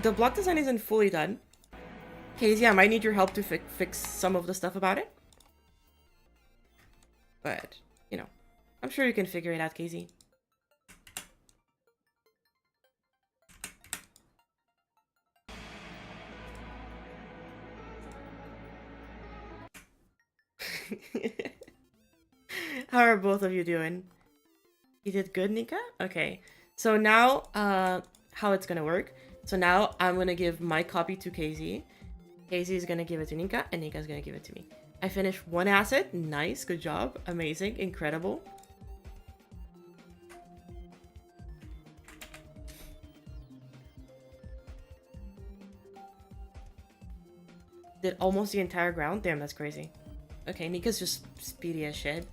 the block design isn't fully done. Kazey, I might need your help to fix some of the stuff about it. But, you know, I'm sure you can figure it out, Kazey. How are both of you doing? You did good, Nika? Okay. So now, how it's gonna work. So now I'm gonna give my copy to Kazey. Kazey is gonna give it to Nika, and Nika's gonna give it to me. I finished one asset. Nice, good job. Amazing, incredible. Did almost the entire ground. Damn, that's crazy. Okay, Nika's just speedy as shit.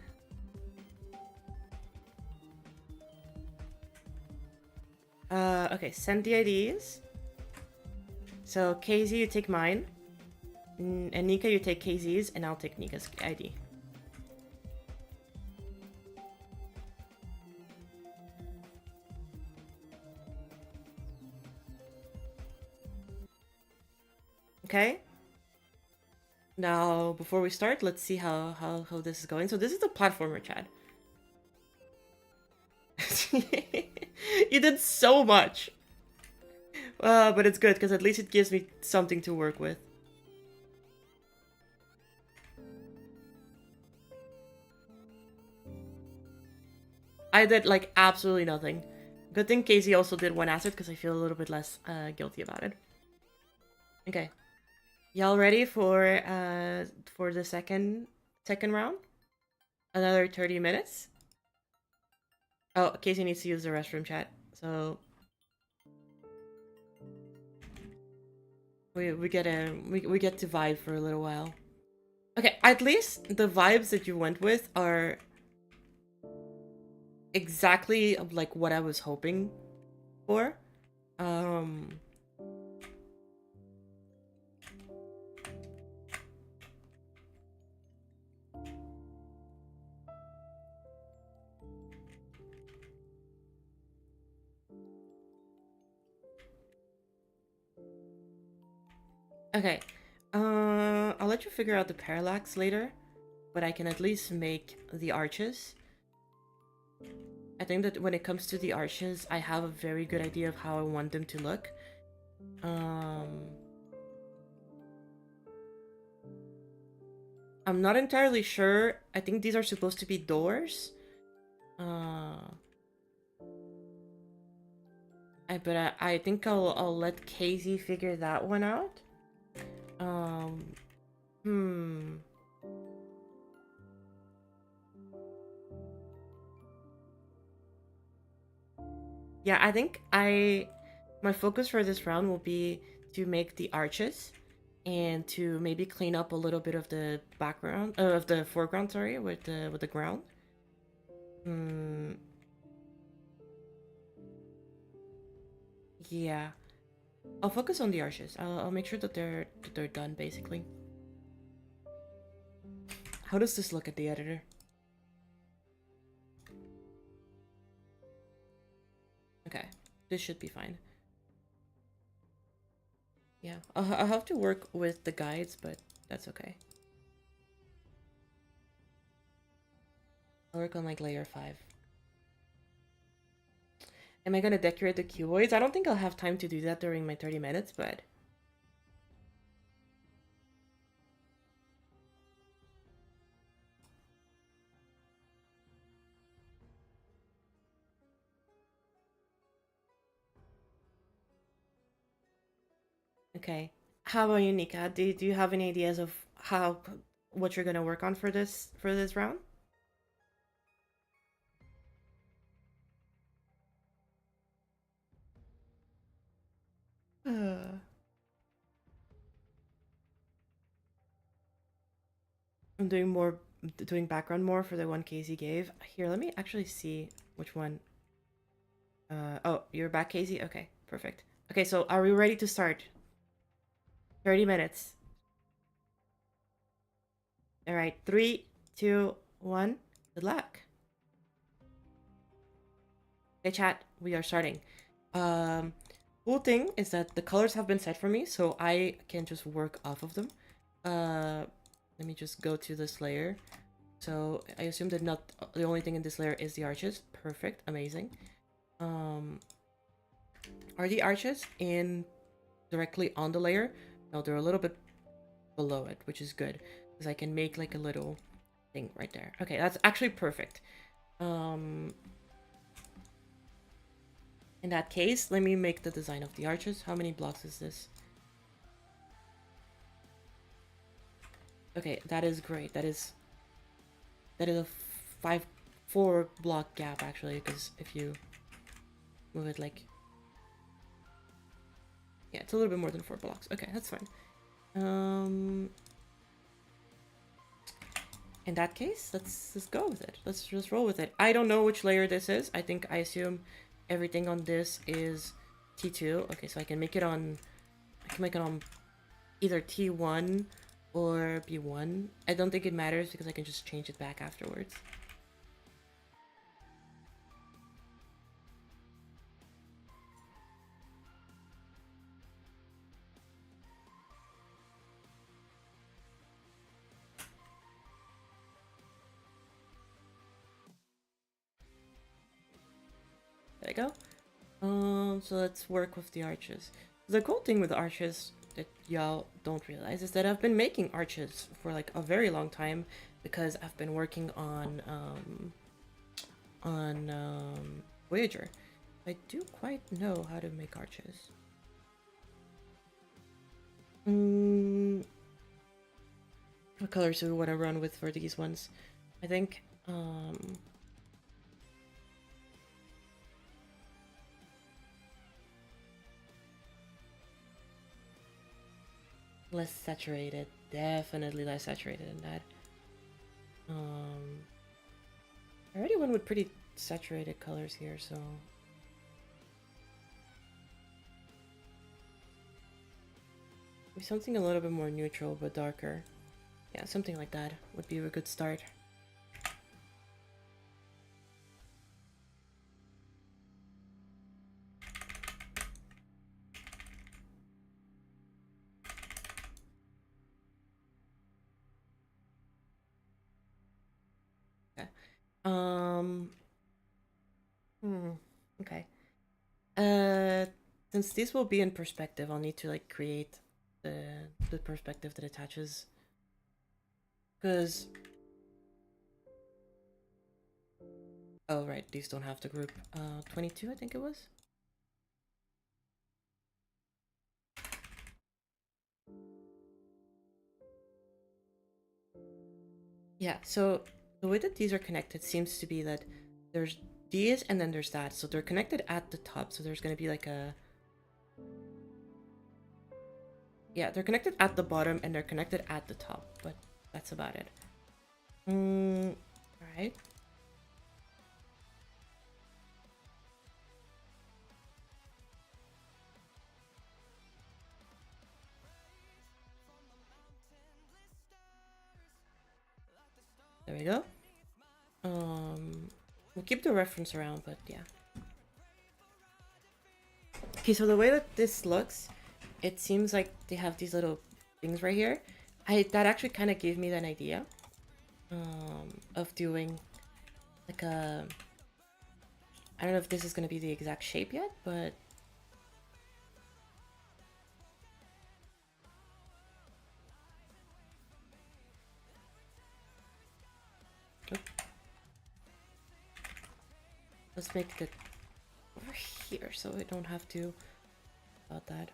Okay, send the IDs. So, Kazey, you take mine. And Nika, you take Kazey's, and I'll take Nika's ID. Okay? Now, before we start, let's see how this is going. So this is the platformer, Chad. You did so much. But it's good, because at least it gives me something to work with. I did, like, absolutely nothing. Good thing Kazey also did one asset, because I feel a little bit less guilty about it. Okay. Y'all ready for the second round? Another 30 minutes? Oh, Kazey needs to use the restroom, chat. So we get to vibe for a little while. Okay, at least the vibes that you went with are exactly like what I was hoping for. Okay. I'll let you figure out the parallax later, but I can at least make the arches. I think that when it comes to the arches, I have a very good idea of how I want them to look. I'm not entirely sure. I think these are supposed to be doors. I think I'll let Kazey figure that one out. Yeah, I think my focus for this round will be to make the arches and to maybe clean up a little bit of the background of the foreground, sorry, with the ground. Yeah. I'll focus on the arches. I'll make sure that they're done basically. How does this look at the editor? Okay, this should be fine. Yeah, I'll have to work with the guides, but that's okay. I'll work on like layer 5. Am I gonna decorate the cuboids? I don't think I'll have time to do that during my 30 minutes, but... Okay. How about you, Nika? Do you have any ideas of what you're gonna work on for this round? I'm doing background more for the one Kazey gave. Here, let me actually see which one. Oh, you're back, Kazey? Okay, perfect. Okay, so are we ready to start? 30 minutes. All right, 3, 2, 1. Good luck. Okay, chat, we are starting. Cool thing is that the colors have been set for me, so I can just work off of them. Let me just go to this layer. So I assume that not the only thing in this layer is the arches. Perfect, amazing. Are the arches in directly on the layer? No, they're a little bit below it, which is good because I can make like a little thing right there. Okay, that's actually perfect. In that case, let me make the design of the arches. How many blocks is this? Okay, that is great. That is a 4 block gap actually, because if you move it like, yeah, it's a little bit more than 4 blocks. Okay, that's fine. In that case, let's just go with it. Let's just roll with it. I don't know which layer this is. I assume everything on this is T2. Okay, so I can make it on either T1 or B1. I don't think it matters because I can just change it back afterwards. There we go. So let's work with the arches. The cool thing with arches that y'all don't realize is that I've been making arches for like a very long time because I've been working on Voyager. I do quite know how to make arches. What colors do we want to run with for these ones? I think less saturated, definitely less saturated than that. I already went with pretty saturated colors here, so maybe something a little bit more neutral but darker. Yeah, something like that would be a good start. Okay. Okay. Since these will be in perspective, I'll need to like create the perspective that attaches. Because oh right, these don't have to group. 22 I think it was. Yeah, so the way that these are connected seems to be that there's these and then there's that. So they're connected at the top. So there's going to be like a... Yeah, they're connected at the bottom and they're connected at the top. But that's about it. Alright. There we go. We'll keep the reference around, but yeah. Okay, so the way that this looks, it seems like they have these little things right here. That actually kind of gave me an idea of doing like a... I don't know if this is going to be the exact shape yet, but... Let's make it over here so I don't have to about that.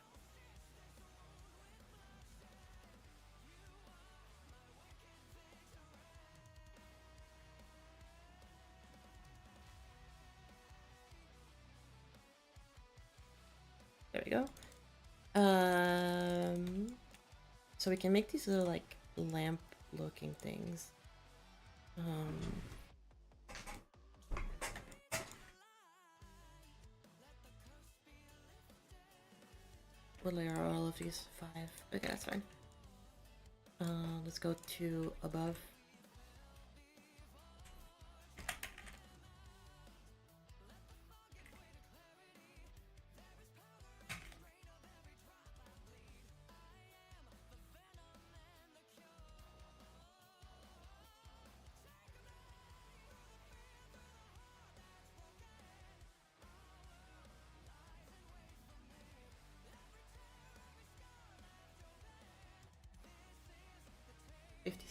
There we go. So we can make these little like lamp looking things. What layer are all of these? 5. Okay, that's fine. Let's go to above.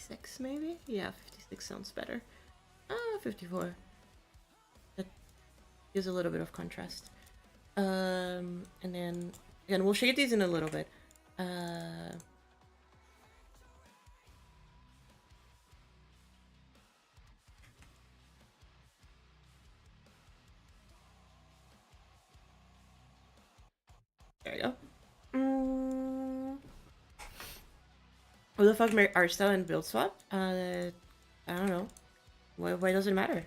$56 maybe? Yeah, 56 sounds better. 54. That gives a little bit of contrast. And then again, we'll shade these in a little bit. There you go. What the fuck, art style and build swap? I don't know. Why does it matter?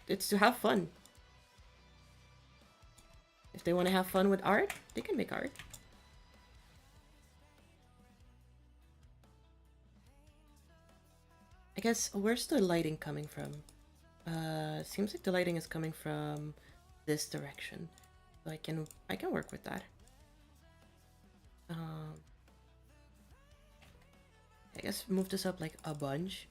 It's to have fun. If they want to have fun with art, they can make art. I guess, where's the lighting coming from? Seems like the lighting is coming from this direction. So I can work with that. I guess move this up like a bunch.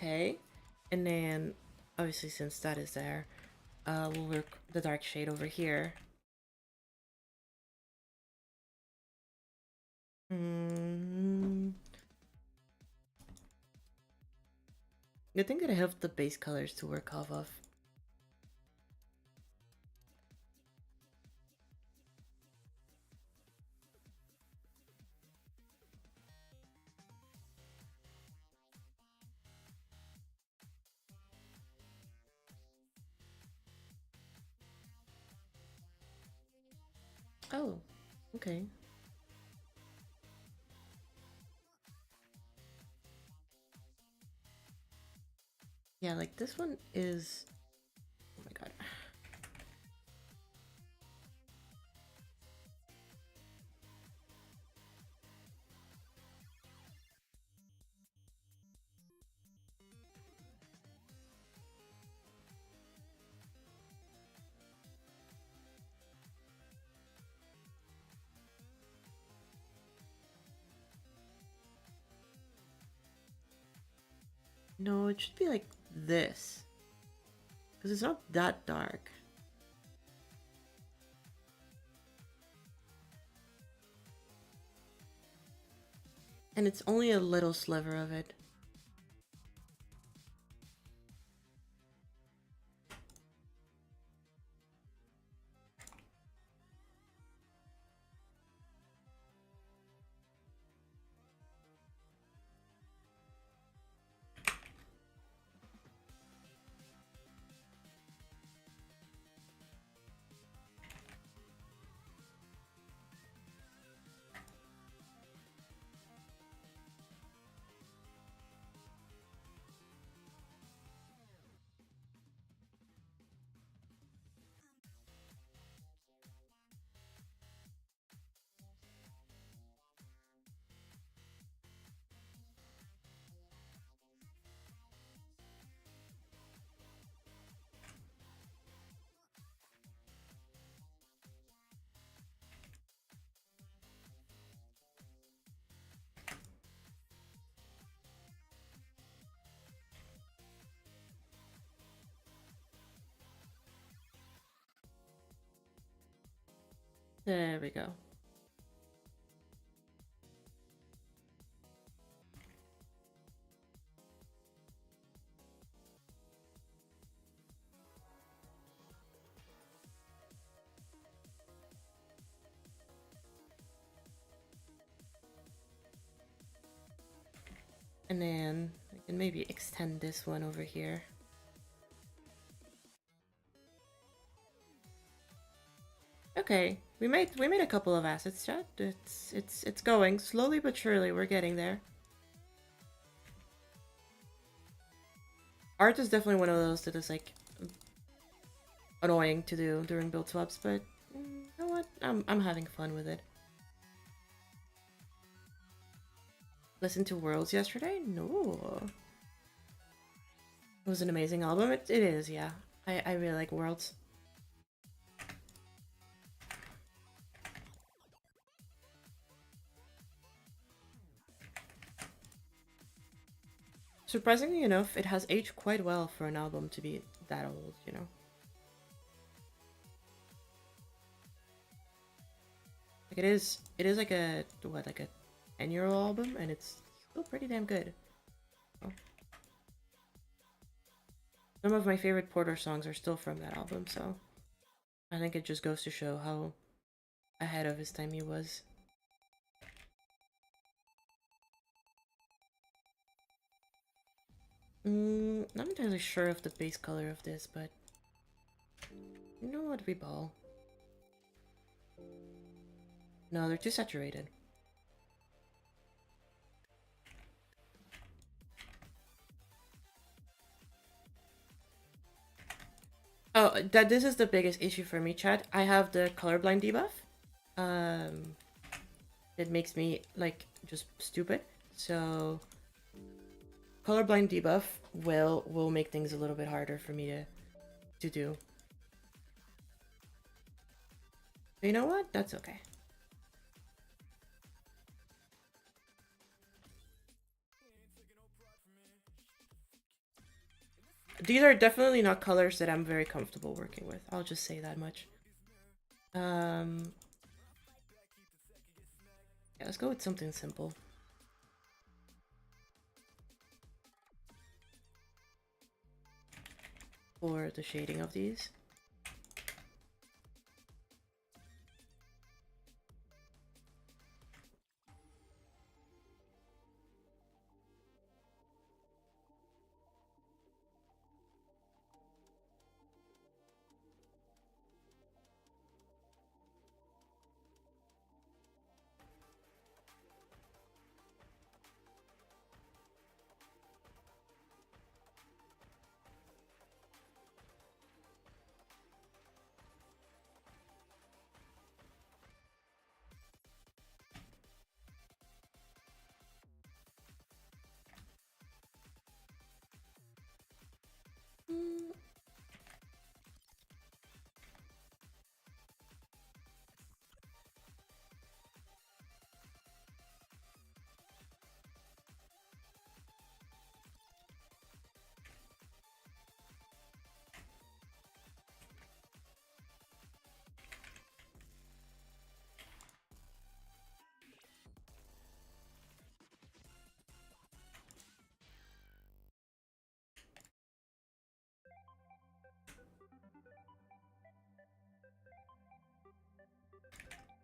Okay, and then obviously since that is there, we'll work the dark shade over here. I think it helps the base colors to work off of. Oh, okay. Yeah, like this one is... Oh my god. No, it should be like this. Because it's not that dark. And it's only a little sliver of it. There we go. And then I can maybe extend this one over here. Okay, we made a couple of assets, chat. It's going slowly but surely. We're getting there. Art is definitely one of those that is like annoying to do during build swaps, but you know what? I'm having fun with it. Listened to Worlds yesterday? No. It was an amazing album. It is, yeah. I really like Worlds. Surprisingly enough, it has aged quite well for an album to be that old, you know? Like it is like a, what, like a 10-year-old album, and it's still pretty damn good. Oh. Some of my favorite Porter songs are still from that album, so I think it just goes to show how ahead of his time he was. Not entirely sure of the base color of this, but you know what, we ball. No, they're too saturated. Oh, this is the biggest issue for me, chat. I have the colorblind debuff. It makes me like just stupid. So colorblind debuff will make things a little bit harder for me to do. But you know what? That's okay. These are definitely not colors that I'm very comfortable working with. I'll just say that much. Yeah, let's go with something simple. For the shading of these.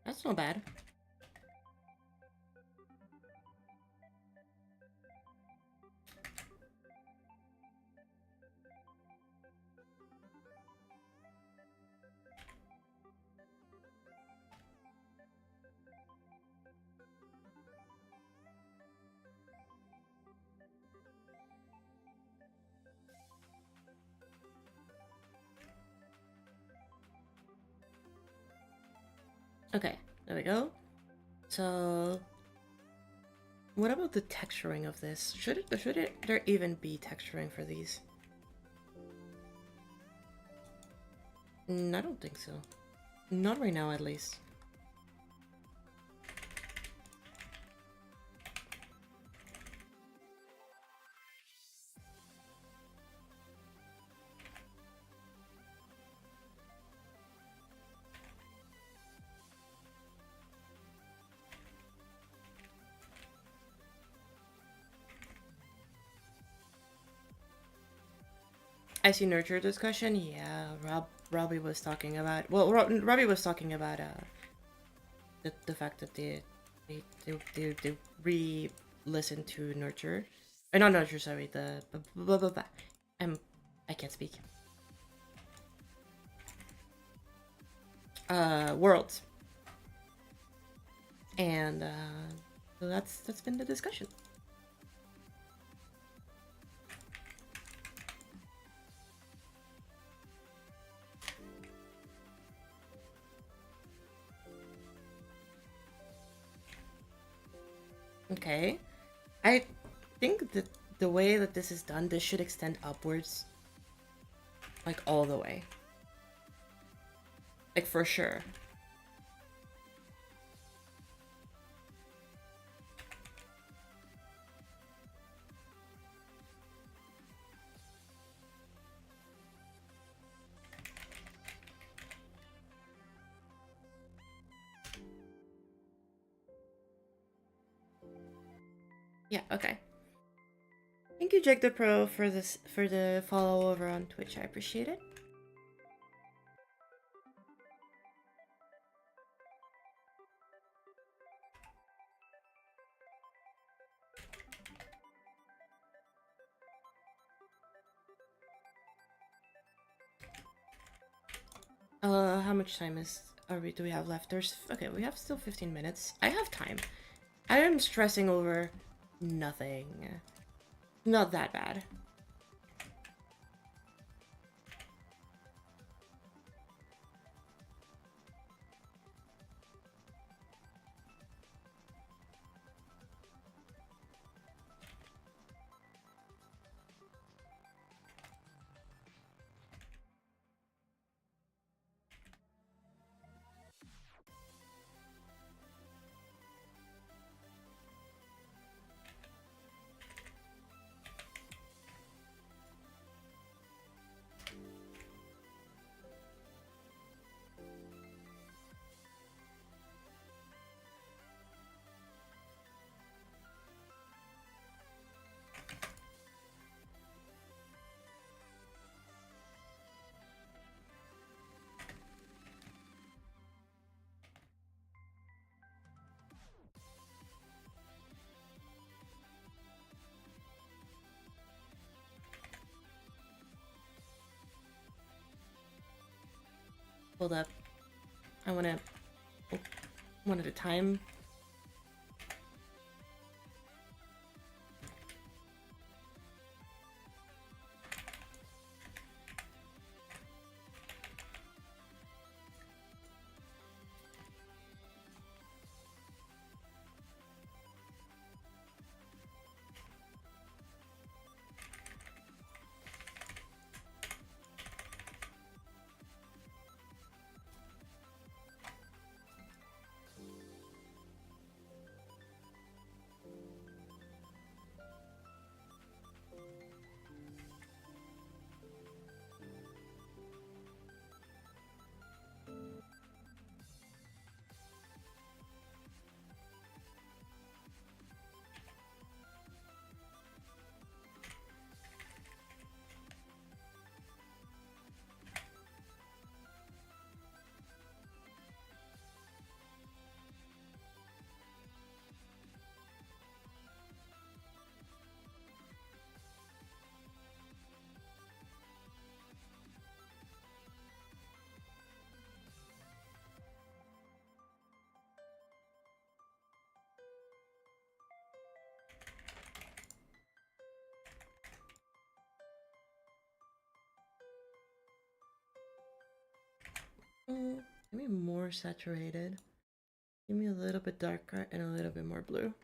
That's not bad. Okay, there we go. So, what about the texturing of this? Should there even be texturing for these? I don't think so. Not right now, at least. I see nurture discussion. Yeah, Robbie was talking about. Well, Robbie was talking about the fact that they re-listen to nurture Or not nurture, sorry, the blah, blah, blah. I can't speak. Worlds. And so that's been the discussion. Okay. I think that the way that this is done, this should extend upwards. Like all the way. Like for sure. Yeah, okay. Thank you, Jake the Pro, for the follow over on Twitch. I appreciate it. How much time do we have left? Okay, we have still 15 minutes. I have time. I am stressing over nothing. Not that bad. Hold up. I wanna one at a time. Give me more saturated. Give me a little bit darker and a little bit more blue.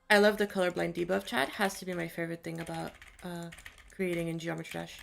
I love the colorblind debuff chat. Has to be my favorite thing about creating in Geometry Dash.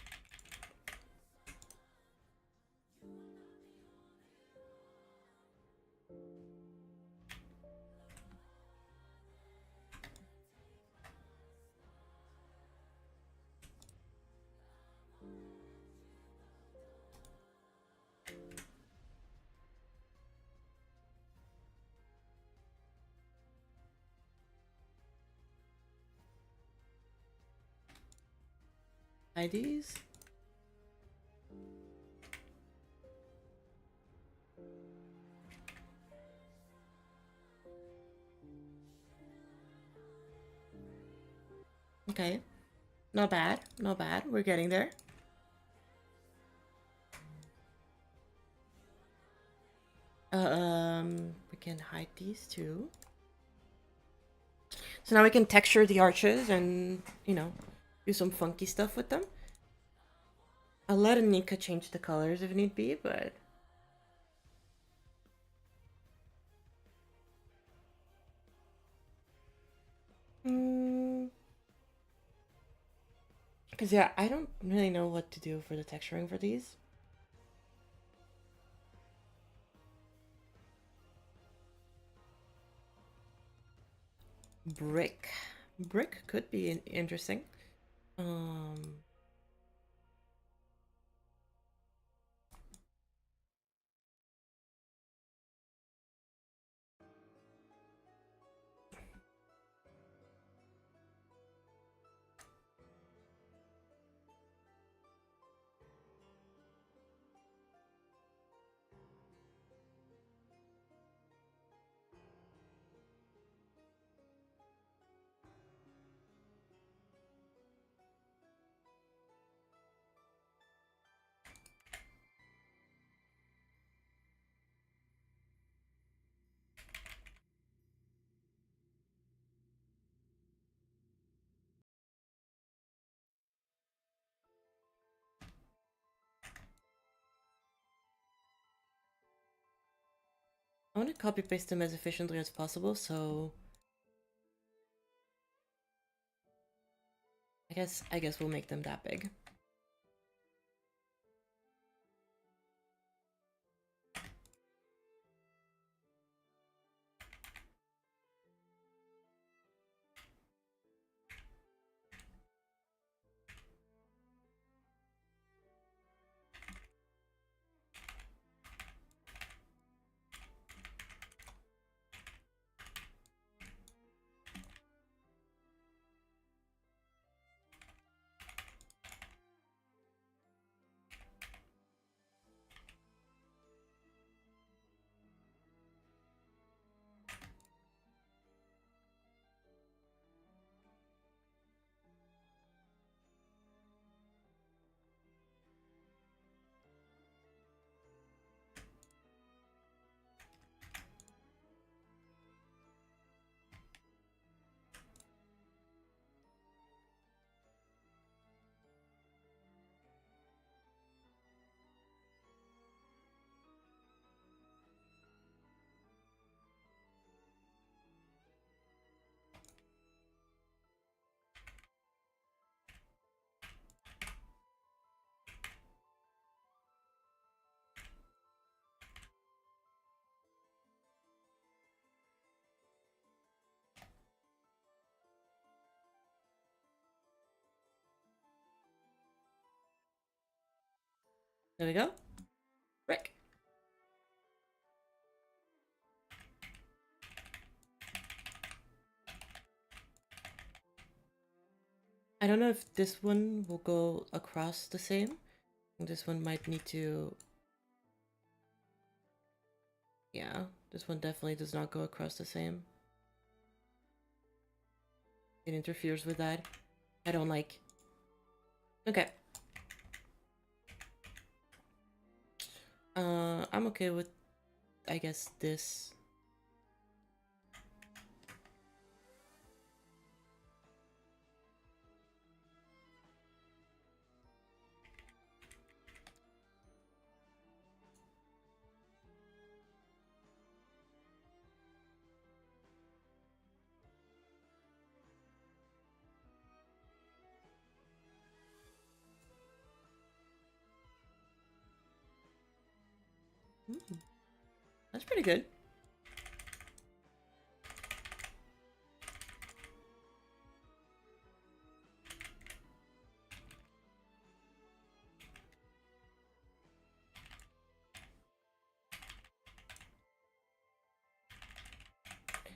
IDs? Okay. Not bad. Not bad. We're getting there. We can hide these too. So now we can texture the arches and, you know, do some funky stuff with them. I'll let Nika change the colors if need be, but... Because, yeah, I don't really know what to do for the texturing for these. Brick. Brick could be interesting. I want to copy paste them as efficiently as possible, so I guess we'll make them that big. There we go. Brick. I don't know if this one will go across the same. This one might need to... Yeah, this one definitely does not go across the same. It interferes with that. I don't like. Okay. I'm okay with, I guess, this. That's pretty good.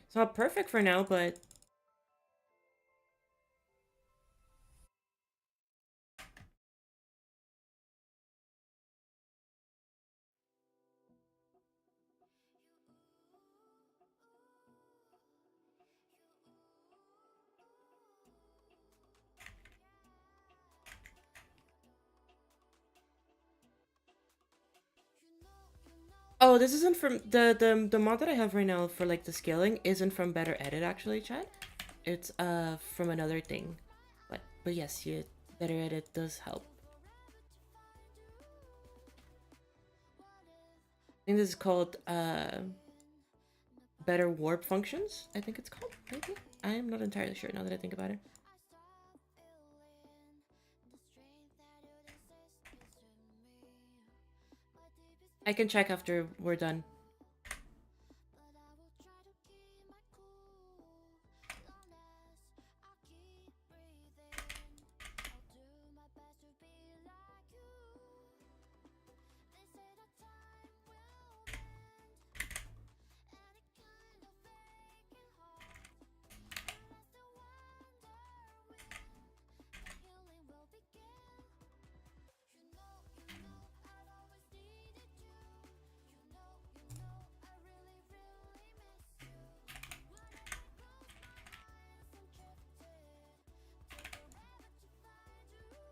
It's not perfect for now, but... Oh, this isn't from the mod that I have right now for like the scaling isn't from Better Edit actually, chat. It's from another thing. But yes, you Better Edit does help. I think this is called Better Warp Functions, I think it's called, maybe? I am not entirely sure now that I think about it. I can check after we're done.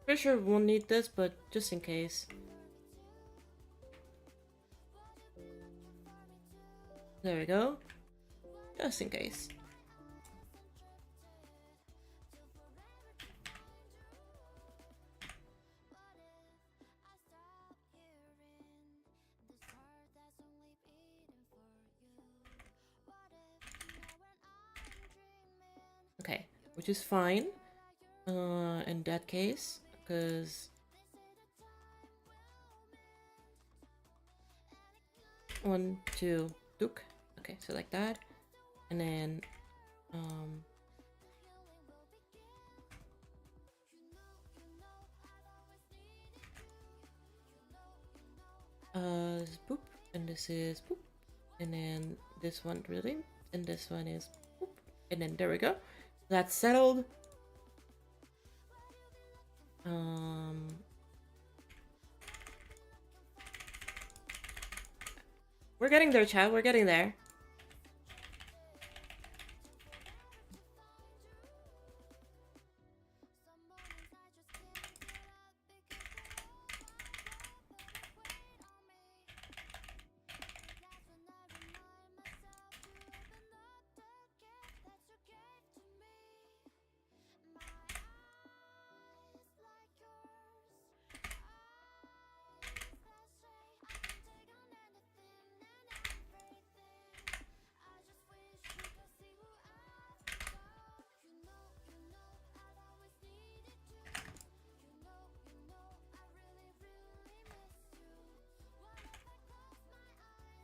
Pretty sure we'll need this, but just in case. There we go. Just in case. Okay, which is fine. In that case, because 1, 2, Duke. Okay, so like that, and then boop, and this is boop, and then this one really, and this one is boop, and then there we go. That's settled. We're getting there, chat. We're getting there.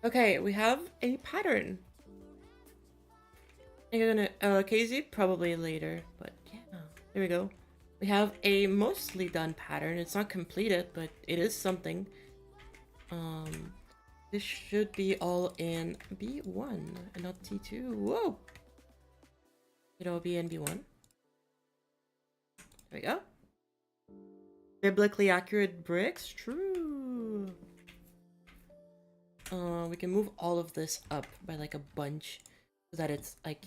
Okay, we have a pattern. You're gonna Kazey probably later, but yeah, there we go. We have a mostly done pattern. It's not completed, but it is something. This should be all in B1 and not T2. Whoa! It all be in B1. There we go. Biblically accurate bricks? True. We can move all of this up by like a bunch so that it's like...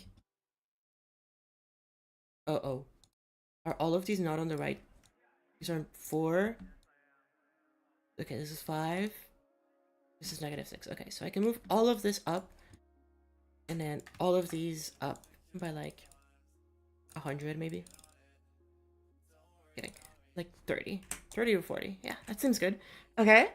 Uh-oh. Are all of these not on the right? These are 4. Okay, this is 5. This is -6. Okay, so I can move all of this up and then all of these up by like 100 maybe. Kidding. Like 30. 30 or 40. Yeah, that seems good. Okay.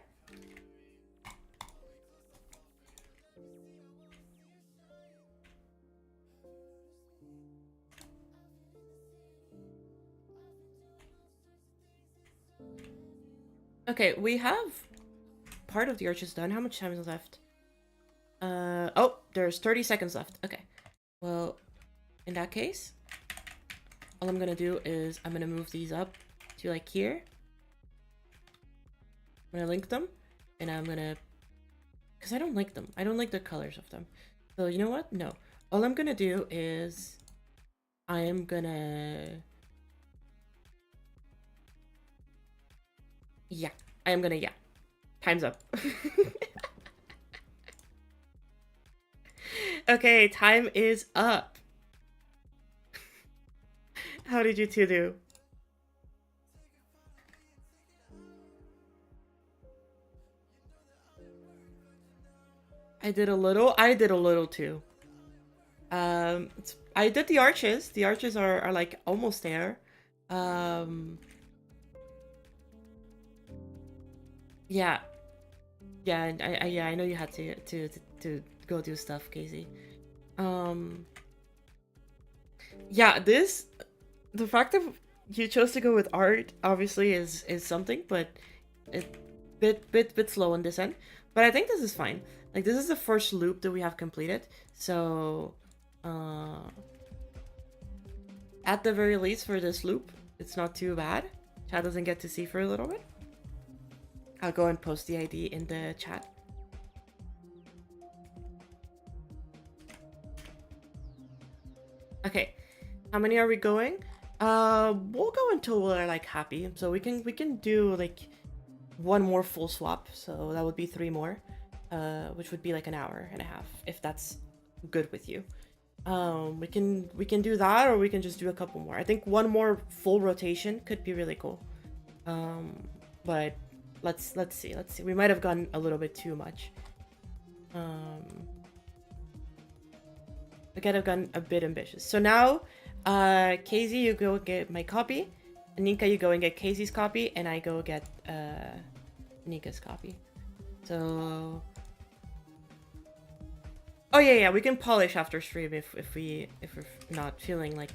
Okay, we have part of the arches done. How much time is left? Oh, there's 30 seconds left. Okay. Well, in that case, all I'm gonna do is I'm gonna move these up to like here. I'm gonna link them, and I'm gonna... Because I don't like them. I don't like the colors of them. So you know what? No. All I'm gonna do is I am gonna... Yeah. I am gonna... Yeah. Time's up. Okay, time is up. How did you two do? I did a little. I did a little too. I did the arches. The arches are like almost there. Yeah, yeah, yeah. I know you had to go do stuff, Casey. Yeah. The fact that you chose to go with art obviously is something, but it bit slow on this end. But I think this is fine. Like this is the first loop that we have completed, so at the very least for this loop, it's not too bad. Chat doesn't get to see for a little bit. I'll go and post the ID in the chat. Okay, how many are we going? We'll go until we're like happy. So we can do like one more full swap. So that would be 3 more, which would be like an hour and a half if that's good with you. We can do that, or we can just do a couple more. I think one more full rotation could be really cool. But let's see. We might have gone a little bit too much. We could have gone a bit ambitious. So now, Kazey, you go get my copy. Nika, you go and get Kazey's copy, and I go get Nika's copy. So, oh yeah, we can polish after stream if we're not feeling like,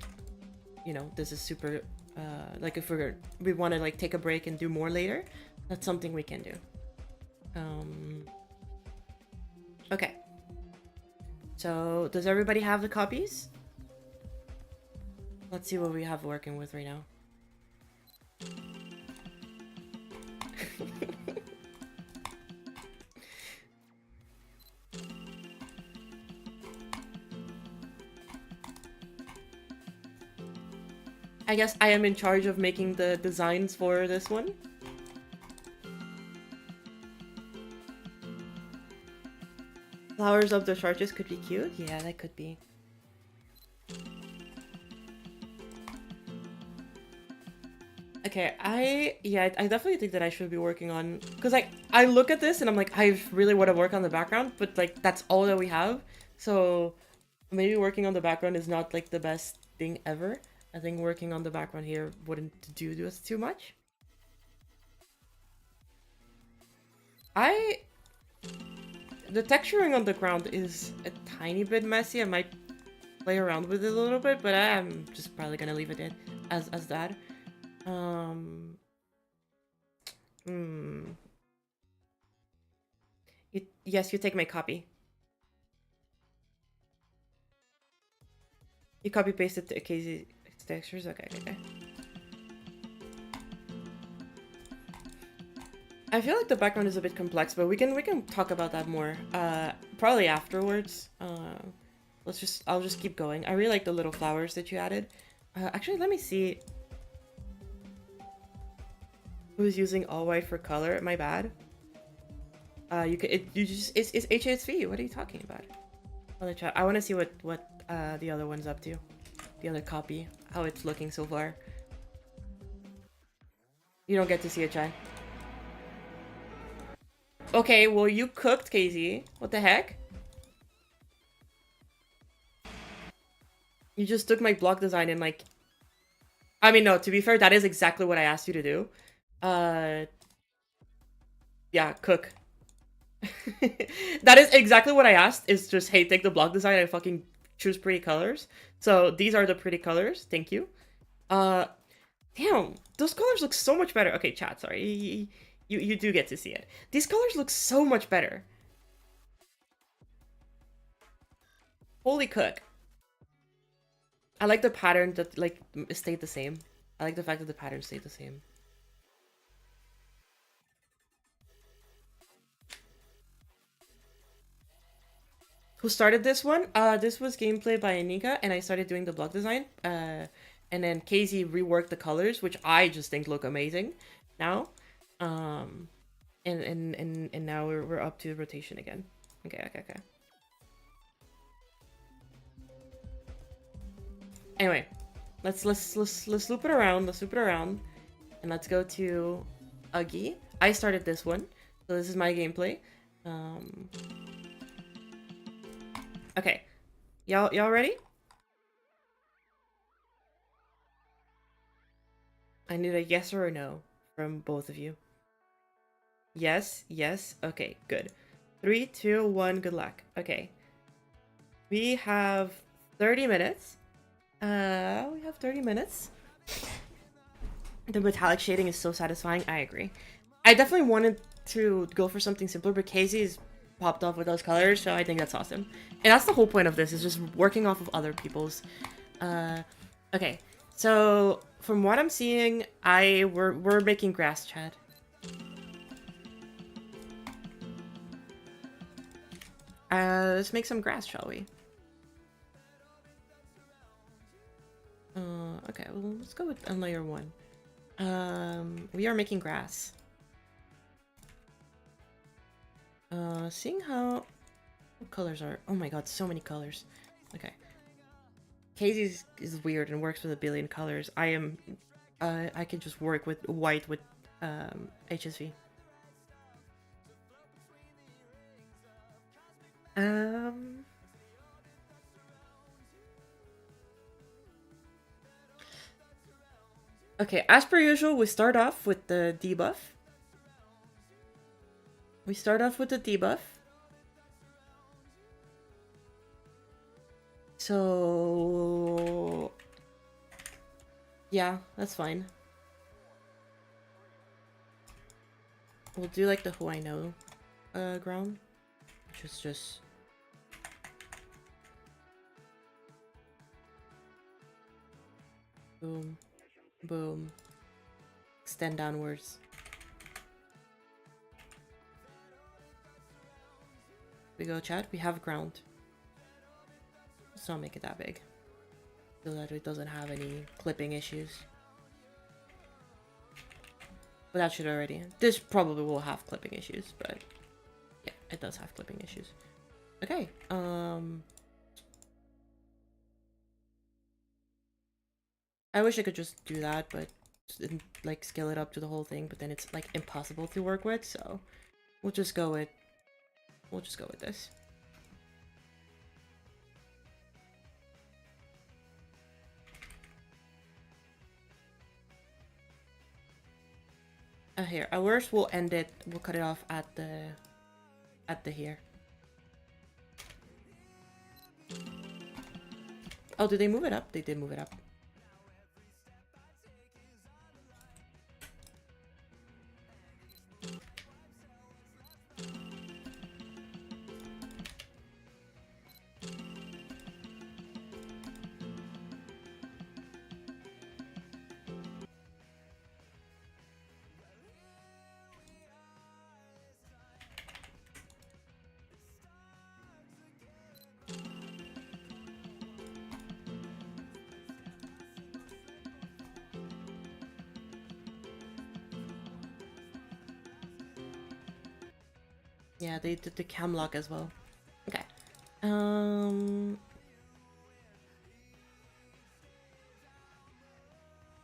you know, this is super. Like if we want to like take a break and do more later, that's something we can do. Okay. So does everybody have the copies? Let's see what we have working with right now. I guess I am in charge of making the designs for this one. Flowers of the charges could be cute. Yeah, that could be. Okay, I definitely think that I should be working on, because like I look at this and I'm like, I really want to work on the background, but like that's all that we have. So maybe working on the background is not like the best thing ever. I think working on the background here wouldn't do us too much. The texturing on the ground is a tiny bit messy. I might play around with it a little bit, but I'm just probably gonna leave it in as that. Yes, you take my copy. You copy pasted to Kazey textures. Okay. I feel like the background is a bit complex, but we can talk about that more. Probably afterwards. I'll just keep going. I really like the little flowers that you added. Actually, let me see. Who's using all white for color? My bad. It's HSV. What are you talking about? Other chat. I want to see what the other one's up to. The other copy. How it's looking so far. You don't get to see it, chat. Okay, well you cooked, Kazey. What the heck? You just took my block design and like... I mean, no, to be fair, that is exactly what I asked you to do. Yeah, cook. That is exactly what I asked, is just, hey, take the block design and fucking choose pretty colors. So these are the pretty colors, thank you. Damn, those colors look so much better. Okay, chat, sorry. You do get to see it. These colors look so much better. Holy cook. I like the pattern that like stayed the same. I like the fact that the pattern stayed the same. Who started this one? This was gameplay by Nika, and I started doing the block design. And then Kazey reworked the colors, which I just think look amazing now. And now we're up to rotation again. Okay. Anyway, let's loop it around. Let's loop it around, and let's go to Uggy. I started this one, so this is my gameplay. Okay. Y'all ready? I need a yes or a no from both of you. Yes, yes. Okay, good. 3, 2, 1, good luck. Okay. We have 30 minutes. We have 30 minutes. The metallic shading is so satisfying. I agree. I definitely wanted to go for something simpler, but Kazey's popped off with those colors, so I think that's awesome. And that's the whole point of this, is just working off of other people's. Okay. So from what I'm seeing, we're making grass, Chad. Let's make some grass, shall we? Okay, well, let's go with on layer 1. We are making grass. Seeing how... What colors are... Oh my god, so many colors. Okay. Kazey is weird and works with a billion colors. I am... I can just work with white with, HSV. Okay, as per usual, we start off with the debuff. We start off with the debuff. So... Yeah, that's fine. We'll do like the who I know ground. Which is just... Boom. Boom. Extend downwards. We go, Chad. We have ground. Let's not make it that big, so that it doesn't have any clipping issues. But that should already... This probably will have clipping issues, but... Yeah, it does have clipping issues. Okay, I wish I could just do that, but... like, scale it up to the whole thing, but then it's, like, impossible to work with, so... We'll just go with... We'll just go with this. Here, at worst, we'll end it. We'll cut it off at the here. Oh, did they move it up? They did move it up. Yeah, they did the cam lock as well. Okay.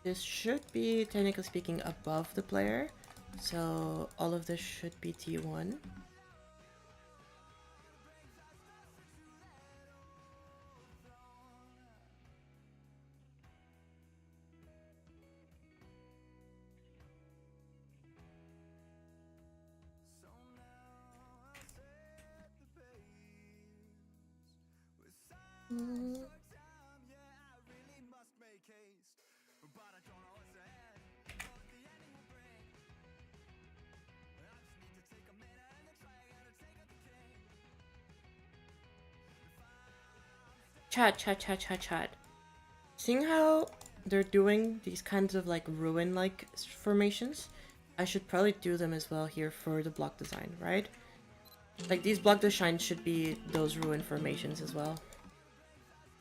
This should be, technically speaking, above the player. So all of this should be T1. Chat. Seeing how they're doing these kinds of like ruin-like formations, I should probably do them as well here for the block design, right? Like these block designs should be those ruin formations as well.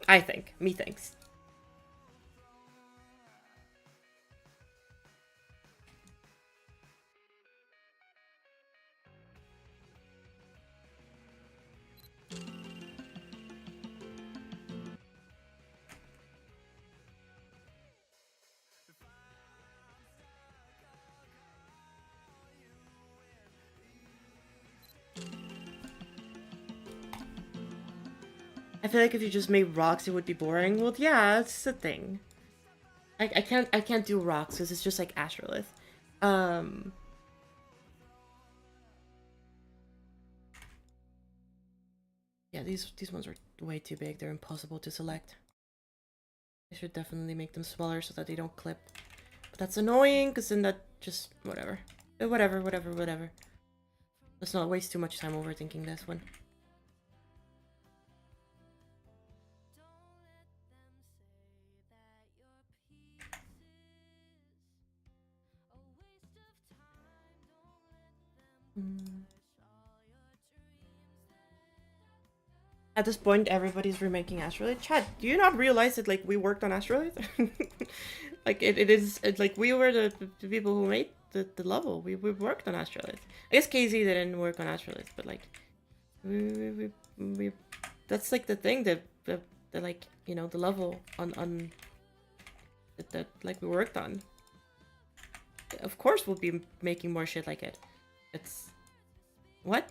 I think. Methinks. I feel like if you just made rocks, it would be boring. Well, yeah, that's the thing. I can't do rocks because it's just like astrolith. Um, yeah, these ones are way too big. They're impossible to select. I should definitely make them smaller so that they don't clip. But that's annoying because then that just whatever. Whatever. Let's not waste too much time overthinking this one. At this point, everybody's remaking Astrolabe. Chad, do you not realize that like we worked on Astrolabe? Like it's like we were the people who made the level. We worked on Astrolabe. I guess Kazey didn't work on Astrolabe, but like we that's like the thing that like you know the level on that like we worked on. Of course, we'll be making more shit like it. It's what?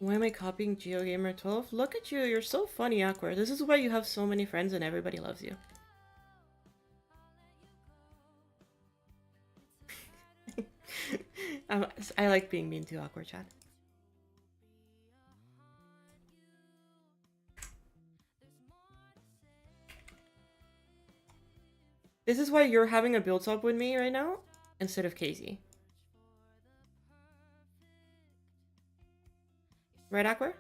Why am I copying GeoGamer12? Look at you, you're so funny, Aqua. This is why you have so many friends and everybody loves you. I like being mean to Aqua, chat. This is why you're having a build swap with me right now instead of Kazey. Right, Aqua?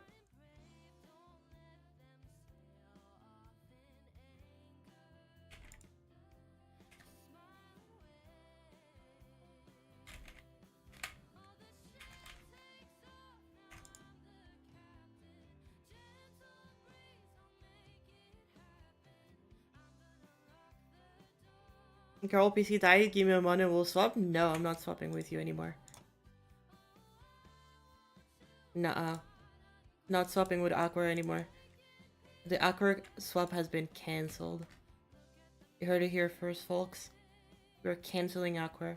Girl, PC died, give me a money, we'll swap? No, I'm not swapping with you anymore. Nuh-uh. Not swapping with Aqua anymore. The Aqua swap has been cancelled. You heard it here first, folks. We're canceling Aqua.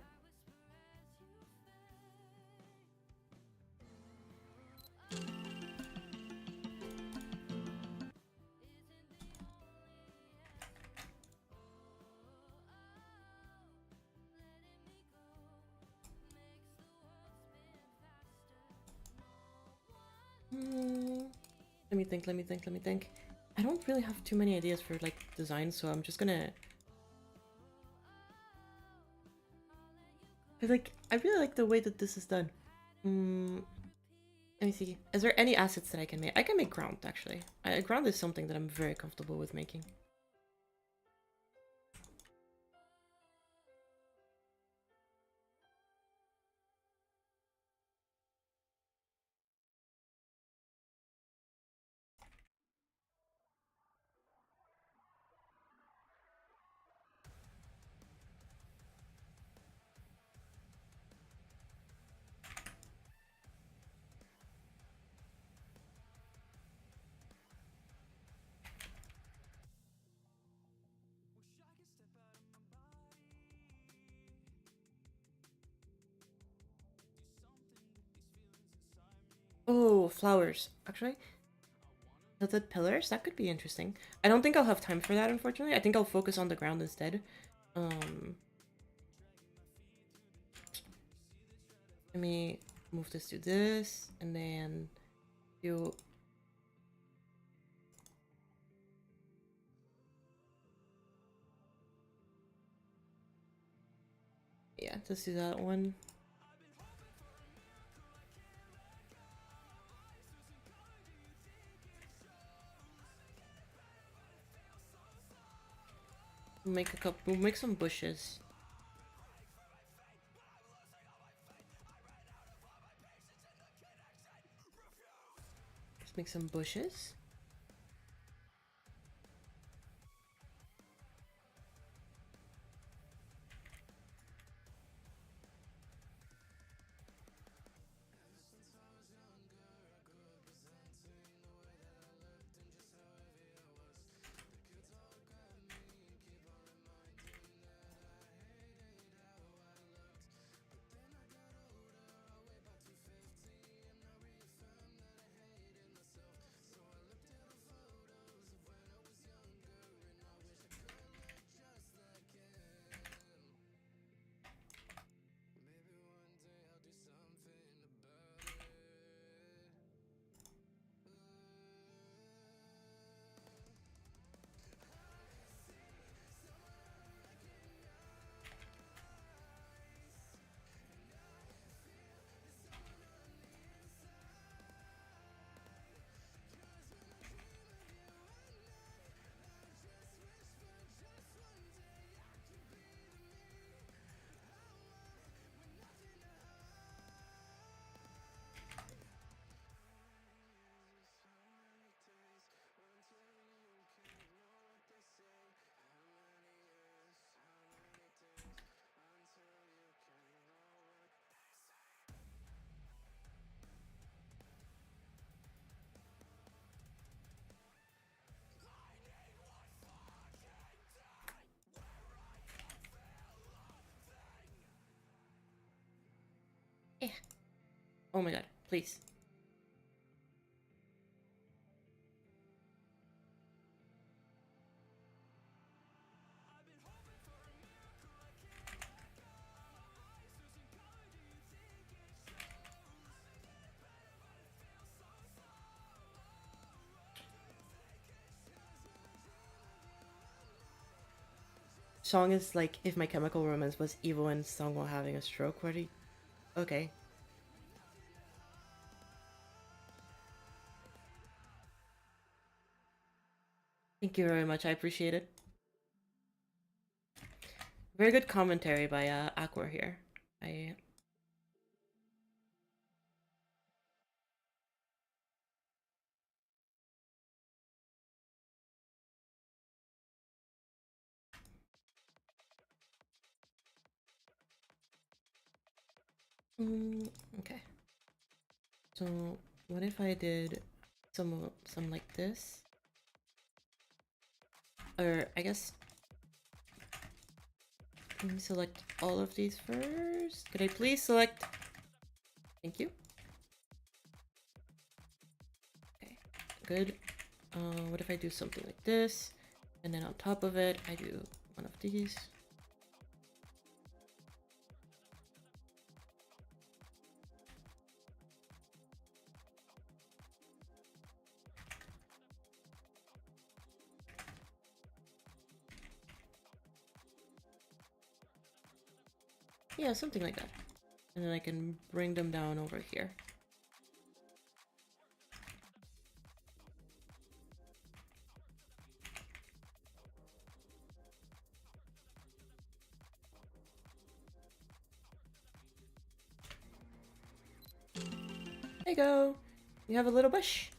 Let me think. I don't really have too many ideas for like design, so I'm just gonna... I really like the way that this is done. Let me see. Is there any assets that I can make? I can make ground, actually. Ground is something that I'm very comfortable with making. Oh, flowers. Actually, tilted pillars? That could be interesting. I don't think I'll have time for that, unfortunately. I think I'll focus on the ground instead. Let me move this to this, and then do... Yeah, let's do that one. We'll make some bushes. Let's make some bushes. Oh my god, please. Song is like if My Chemical Romance was evil and Song while having a stroke. What are you... Okay. Thank you very much. I appreciate it. Very good commentary by Aqua here. I... okay. So what if I did some like this? Or I guess let me select all of these first. Could I please select? Thank you. Okay, good. What if I do something like this, and then on top of it, I do one of these. Yeah, something like that. And then I can bring them down over here. There you go. You have a little bush.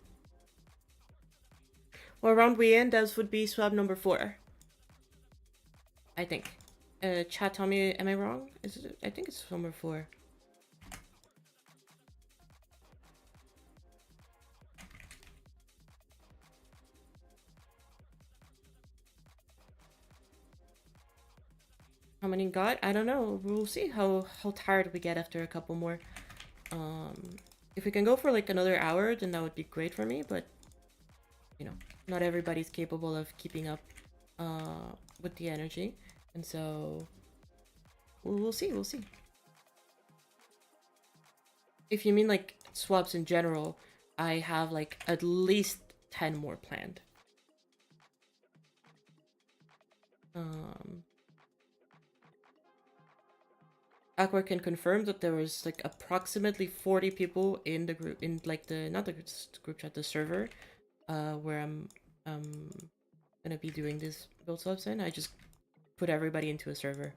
Well, round we end, as would be swab number 4. I think. Chat, tell me, am I wrong? Is it? I think it's number 4. How many got? I don't know. We'll see how tired we get after a couple more. If we can go for like another hour, then that would be great for me, but you know, not everybody's capable of keeping up with the energy. And so we'll see. If you mean like swaps in general, I have like at least 10 more planned. Aqua can confirm that there was like approximately 40 people in the group, in like the, not the group chat, the server, where I'm gonna be doing this build swaps in. I just put everybody into a server,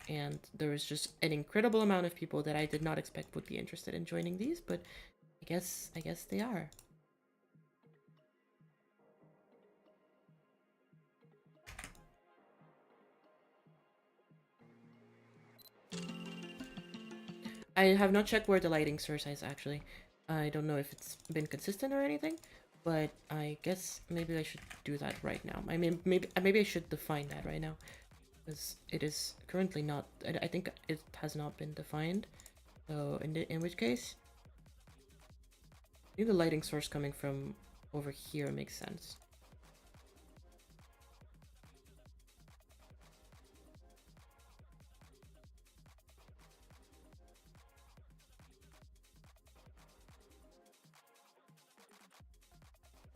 and there was just an incredible amount of people that I did not expect would be interested in joining these, but I guess they are. I have not checked where the lighting source is actually. I don't know if it's been consistent or anything, but I guess maybe I should do that right now. I mean, maybe I should define that right now, because it is currently not. I think it has not been defined. So in which case, maybe the lighting source coming from over here makes sense.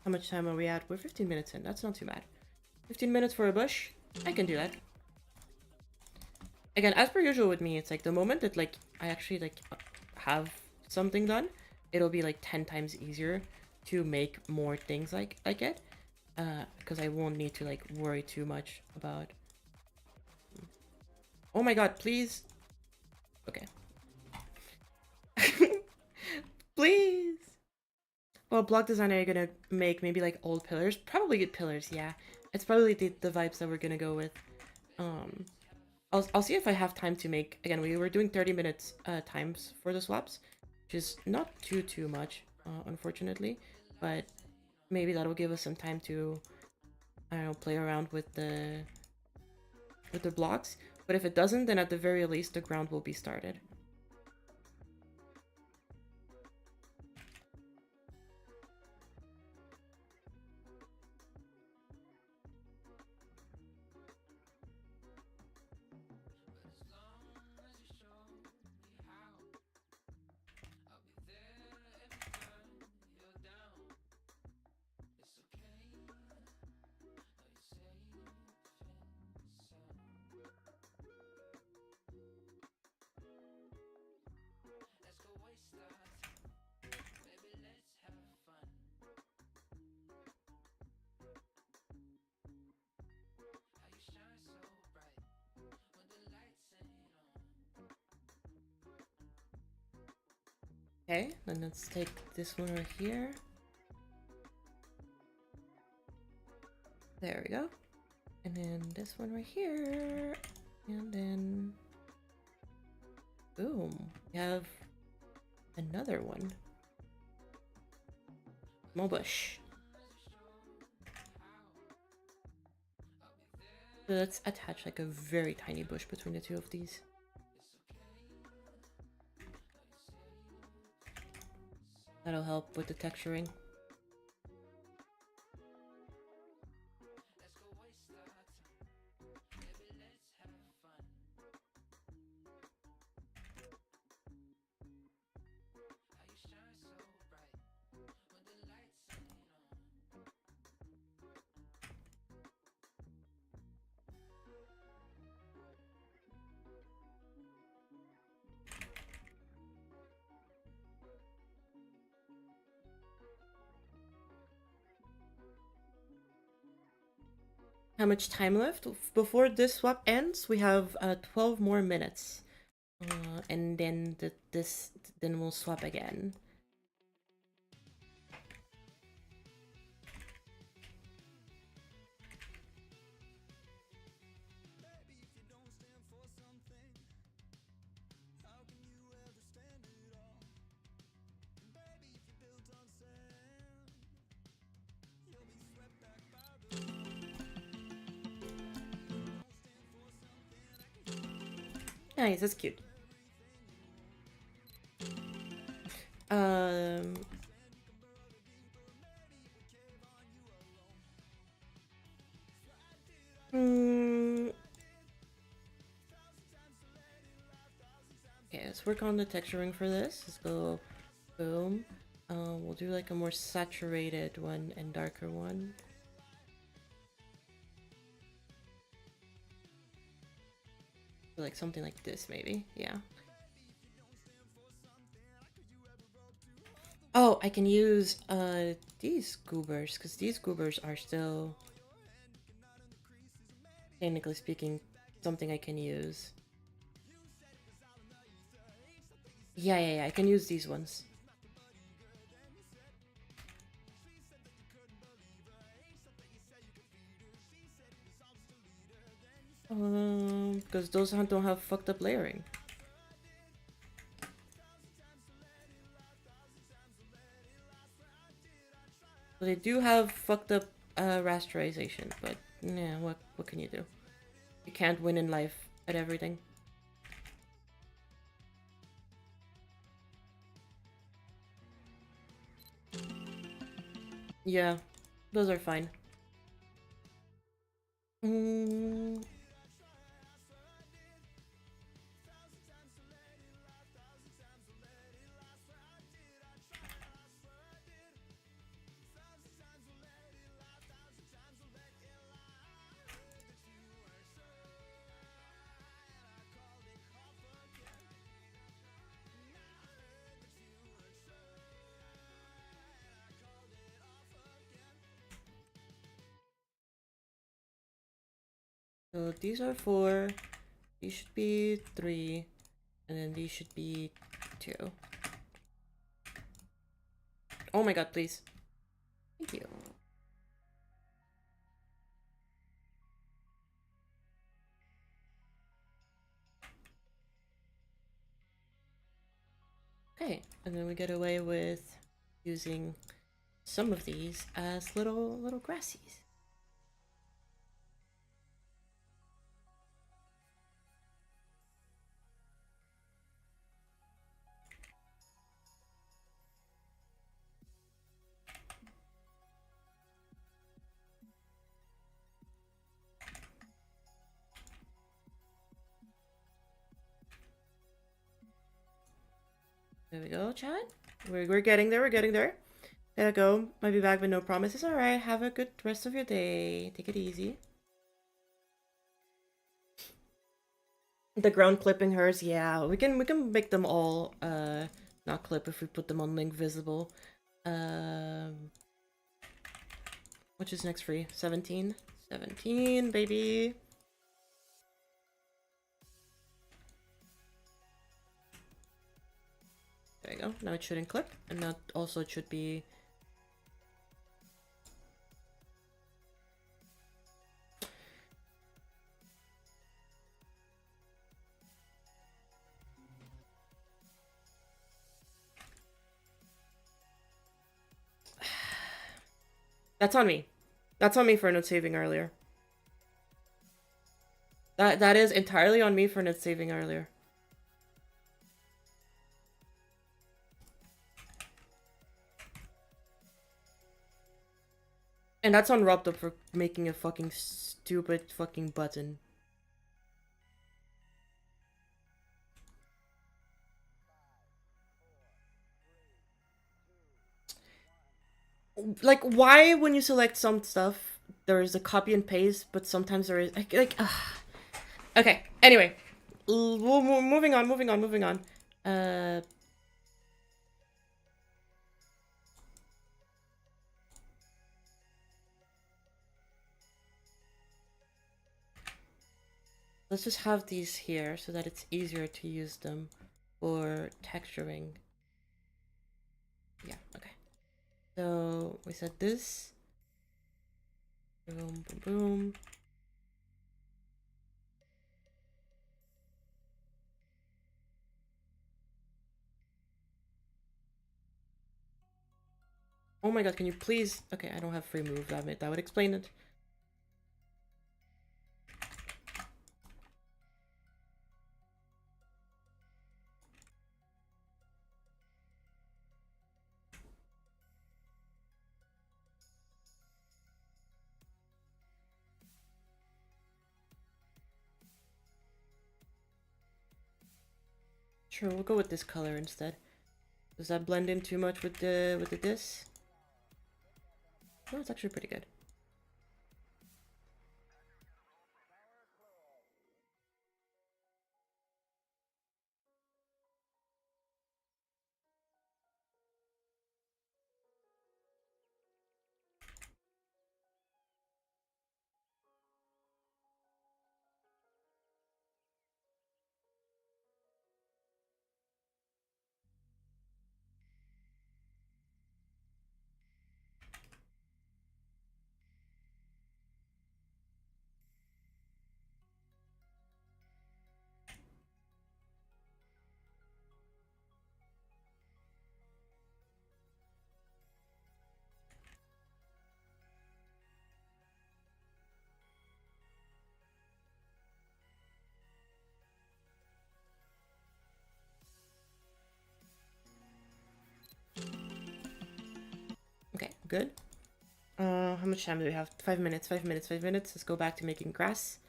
How much time are we at? We're 15 minutes in. That's not too bad. 15 minutes for a bush? I can do that. Again, as per usual with me, it's like the moment that like I actually like have something done, it'll be like 10 times easier to make more things like it. Because I won't need to like worry too much about... Oh my god, please! Okay. Please! Well, block design, are you gonna make maybe like old pillars? Probably good pillars, yeah. It's probably the vibes that we're gonna go with. I'll see if I have time to make... Again, we were doing 30 minutes times for the swaps, which is not too much, unfortunately. But maybe that'll give us some time to, I don't know, play around with the blocks. But if it doesn't, then at the very least, the ground will be started. Okay, then let's take this one right here. There we go. And then this one right here. And then... boom. We have another one. Small bush. So let's attach like a very tiny bush between the two of these. That'll help with the texturing. How much time left? Before this swap ends, we have 12 more minutes. And then then we'll swap again. Nice, that's cute. Um... Okay, let's work on the texturing for this. Let's go boom. We'll do like a more saturated one and darker one. Like something like this, maybe. Yeah. Oh, I can use these goobers, because these goobers are still, technically speaking, something I can use. Yeah, I can use these ones. Because those don't have fucked up layering. So they do have fucked up rasterization, but yeah, what can you do? You can't win in life at everything. Yeah, those are fine. So these are 4, these should be 3, and then these should be 2. Oh my god, please. Thank you. Okay, and then we get away with using some of these as little grassies. There we go, chat. We're getting there, we're getting there. Gotta go. Might be back, but no promises. Alright, have a good rest of your day. Take it easy. The ground clipping hers, yeah. We can make them all not clip if we put them on link visible. Which is next free? 17? 17, baby. There you go. Now it shouldn't clip, and that also it should be. That's on me. That's on me for not saving earlier. That is entirely on me for not saving earlier. And that's on Robtop for making a fucking stupid fucking button. Like, why when you select some stuff, there is a copy and paste, but sometimes there is... Okay, anyway. Moving on. Let's just have these here so that it's easier to use them for texturing. Yeah, okay. So we said this. Boom, boom, boom. Oh my god, can you please... Okay, I don't have free move, damn it. That would explain it. Sure, we'll go with this color instead. Does that blend in too much with the this? No, it's actually pretty good. Okay, good. How much time do we have? 5 minutes, 5 minutes, 5 minutes. Let's go back to making grass.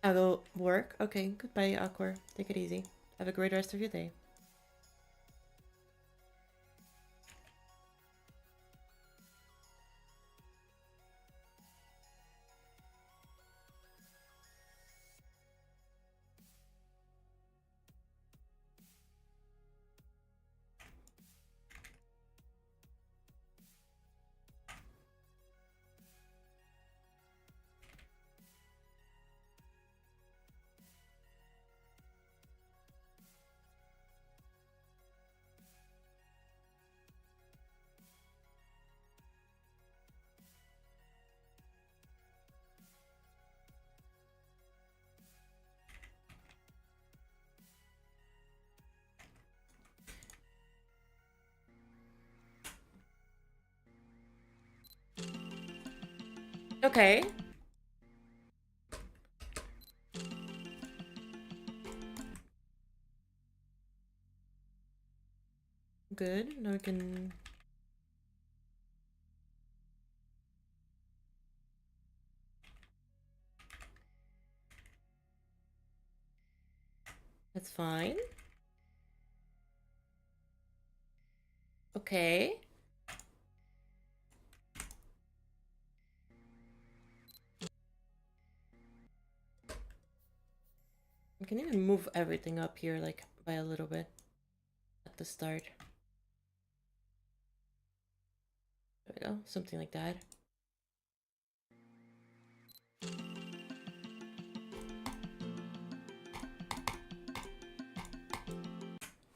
I'll go work. Okay, goodbye, Aqua. Take it easy. Have a great rest of your day. Okay. Good. Now we can... That's fine. Okay. I can even move everything up here, like, by a little bit at the start. we go. Something like that.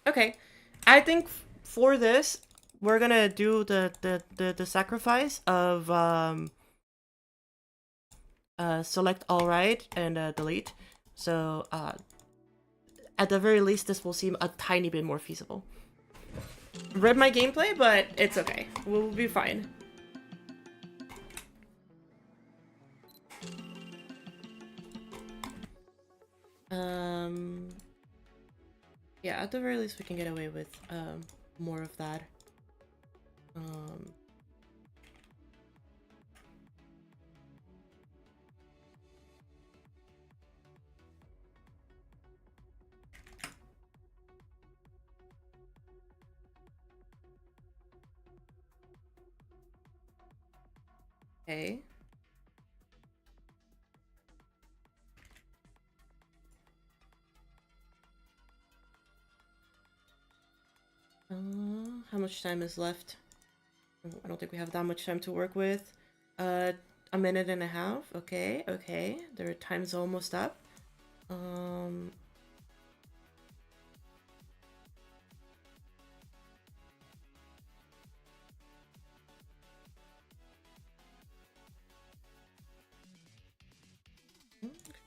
Okay, I think for this we're gonna do the sacrifice of select all right and delete. So at the very least, this will seem a tiny bit more feasible. Read my gameplay, but it's okay. We'll be fine. Yeah, at the very least, we can get away with more of that. Okay. How much time is left? I don't think we have that much time to work with. A minute and a half. Okay, okay. Their time's almost up.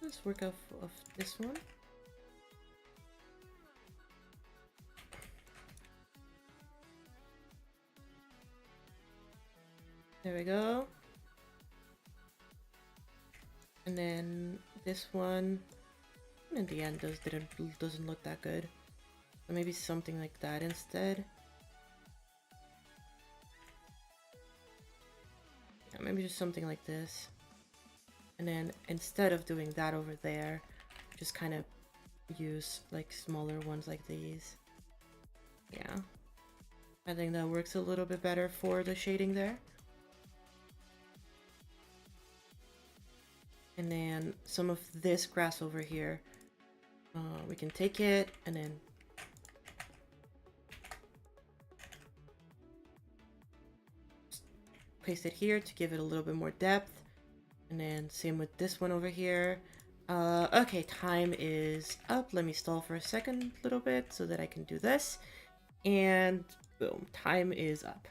Let's work off of this one. There we go. And then this one, in the end, doesn't look that good. So maybe something like that instead. Yeah, maybe just something like this. And then instead of doing that over there, just kind of use like smaller ones like these. Yeah. I think that works a little bit better for the shading there. And then some of this grass over here, we can take it and then paste it here to give it a little bit more depth. And then same with this one over here. Okay, time is up. Let me stall for a second, little bit, so that I can do this. And boom, time is up.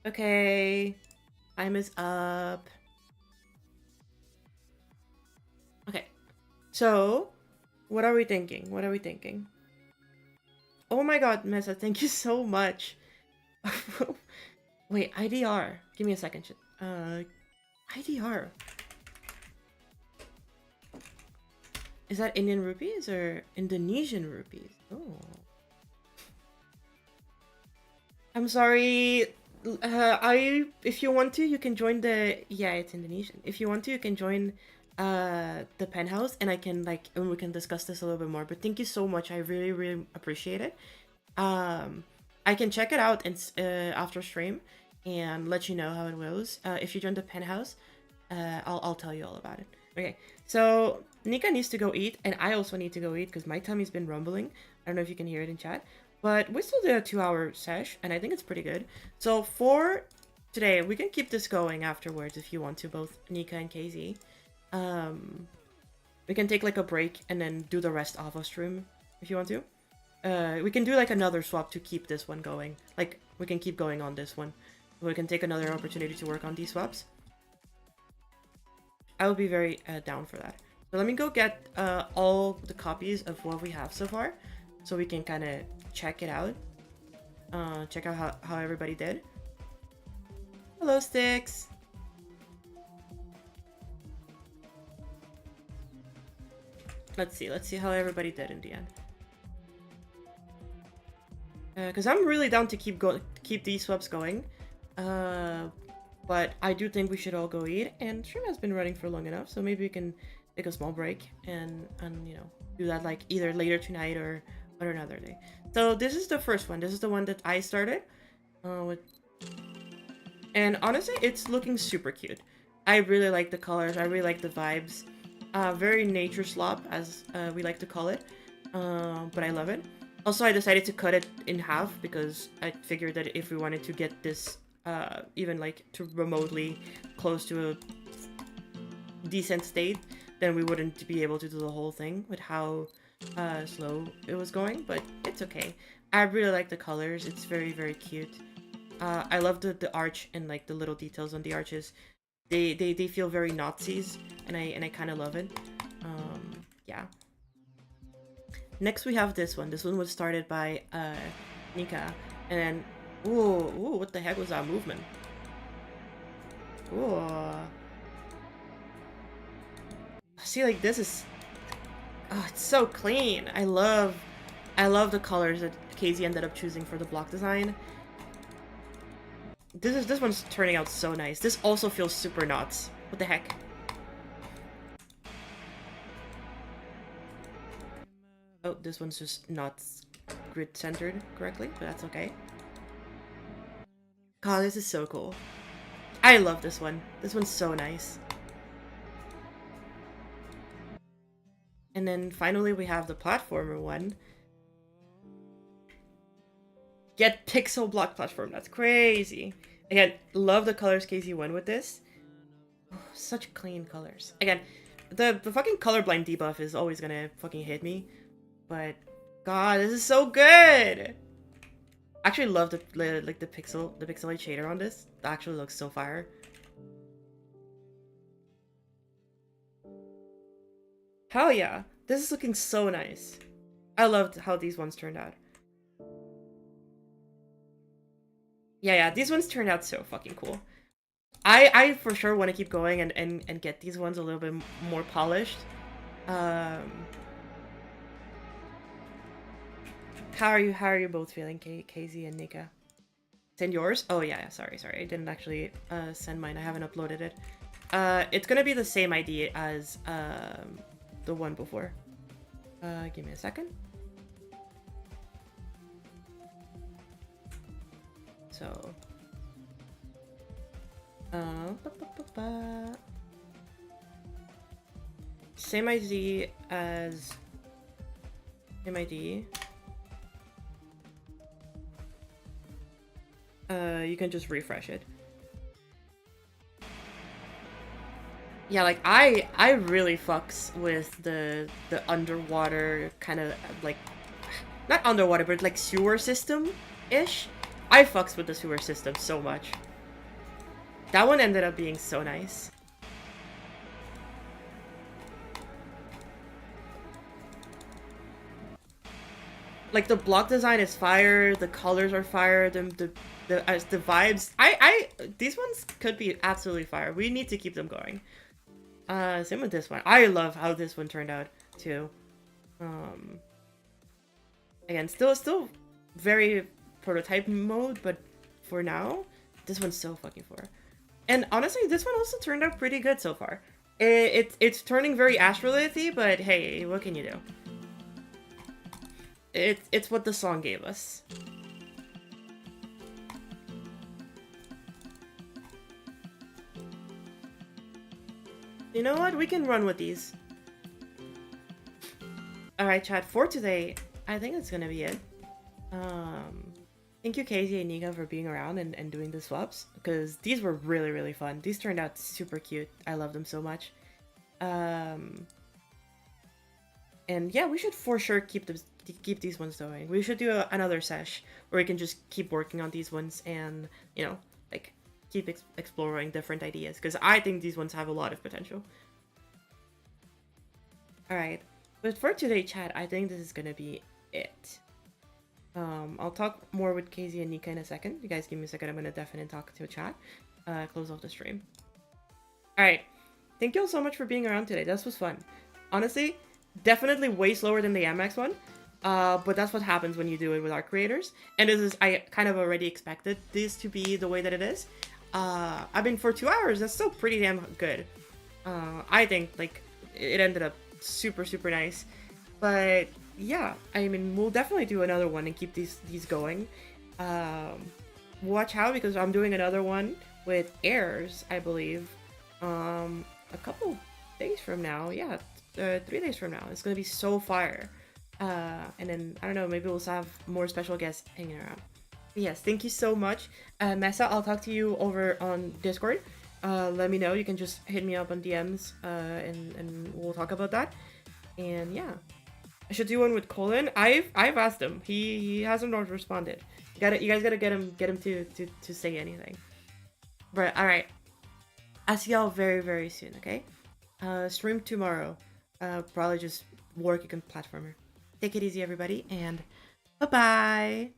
Okay, time is up. Okay, so what are we thinking? What are we thinking? Oh my god, Mesa, thank you so much. Wait, IDR. Give me a second. IDR. Is that Indian rupees or Indonesian rupees? Oh. I'm sorry. If you want to, you can join the, yeah, it's Indonesian. If you want to, you can join the penthouse and and we can discuss this a little bit more. But thank you so much. I really, really appreciate it. I can check it out after stream and let you know how it goes. If you join the penthouse, I'll tell you all about it. Okay, so Nika needs to go eat, and I also need to go eat because my tummy's been rumbling. I don't know if you can hear it in chat, but we still did a 2-hour sesh, and I think it's pretty good. So for today, we can keep this going afterwards if you want to, both Nika and Kazey. We can take like a break and then do the rest off of stream if you want to. We can do like another swap to keep this one going. Like, we can keep going on this one. We can take another opportunity to work on these swaps. I would be very down for that. So let me go get all the copies of what we have so far, so we can kind of check it out. Check out how everybody did. Hello, Sticks! Let's see how everybody did in the end. Because I'm really down to keep these swaps going. But I do think we should all go eat, and stream has been running for long enough, so maybe we can take a small break and you know, do that like either later tonight or another day. So this is the first one. This is the one that I started and honestly, it's looking super cute. I really like the colors. I really like the vibes. Very nature slop, as we like to call it. But I love it. Also, I decided to cut it in half because I figured that if we wanted to get this even like to remotely close to a decent state, then we wouldn't be able to do the whole thing with how slow it was going, but it's okay. I really like the colors. It's very, very cute. I love the arch and like the little details on the arches. They feel very Nazis, and I kind of love it. Yeah. Next we have this one. This one was started by Nika, and then ooh, what the heck was that movement? Ooh. See, like this is, oh, it's so clean. I love the colors that Kazey ended up choosing for the block design. This one's turning out so nice. This also feels super nuts. What the heck? Oh, this one's just not grid centered correctly, but that's okay. God, this is so cool. I love this one. This one's so nice. And then finally we have the platformer one. Get pixel block platform. That's crazy. Again, love the colors Kazey went with this. Oh, such clean colors. Again, the fucking colorblind debuff is always gonna fucking hit me. But God, this is so good. I actually love the pixelate shader on this. That actually looks so fire. Hell yeah. This is looking so nice. I loved how these ones turned out. Yeah, these ones turned out so fucking cool. I for sure want to keep going and get these ones a little bit more polished. How are you both feeling, Kazey and Nika? Send yours? Oh yeah, sorry. I didn't actually send mine. I haven't uploaded it. It's gonna be the same ID as the one before. Give me a second. So, same ID as same ID. You can just refresh it. Yeah, like I really fucks with the underwater kind of like, not underwater, but like sewer system-ish. I fucks with the sewer system so much. That one ended up being so nice. Like the block design is fire, the colors are fire, the vibes. These ones could be absolutely fire. We need to keep them going. Same with this one. I love how this one turned out too. Again, still very prototype mode, but for now, this one's so fucking fire. And honestly, this one also turned out pretty good so far. It's turning very astrolithy, but hey, what can you do? It's what the song gave us. You know what? We can run with these. Alright, chat, for today, I think that's gonna be it. Thank you, Kazey and Nika, for being around and doing the swaps, because these were really, really fun. These turned out super cute. I love them so much. And yeah, we should for sure keep these ones going. We should do another sesh where we can just keep working on these ones and, you know, like, keep exploring different ideas, because I think these ones have a lot of potential. Alright, but for today, chat, I think this is gonna be it. I'll talk more with Kazey and Nika in a second. You guys give me a second. I'm gonna definitely talk to a chat. Close off the stream. Alright, thank you all so much for being around today. This was fun. Honestly, definitely way slower than the MX one. But that's what happens when you do it with our creators. And this is, I kind of already expected this to be the way that it is. I mean, for 2 hours, that's still pretty damn good. I think, like, it ended up super, super nice. But yeah, I mean, we'll definitely do another one and keep these going. Watch out, because I'm doing another one with Airs, I believe, a couple days from now. Yeah, 3 days from now. It's gonna be so fire. And then I don't know, maybe we'll also have more special guests hanging around. But yes, thank you so much, Messa. I'll talk to you over on Discord. Let me know. You can just hit me up on DMs, and we'll talk about that. And yeah, I should do one with Colin. I've asked him. He hasn't responded. You guys gotta get him to say anything. But all right, I'll see y'all very very soon. Okay, stream tomorrow. Probably just working on platformer. Take it easy, everybody, and bye bye.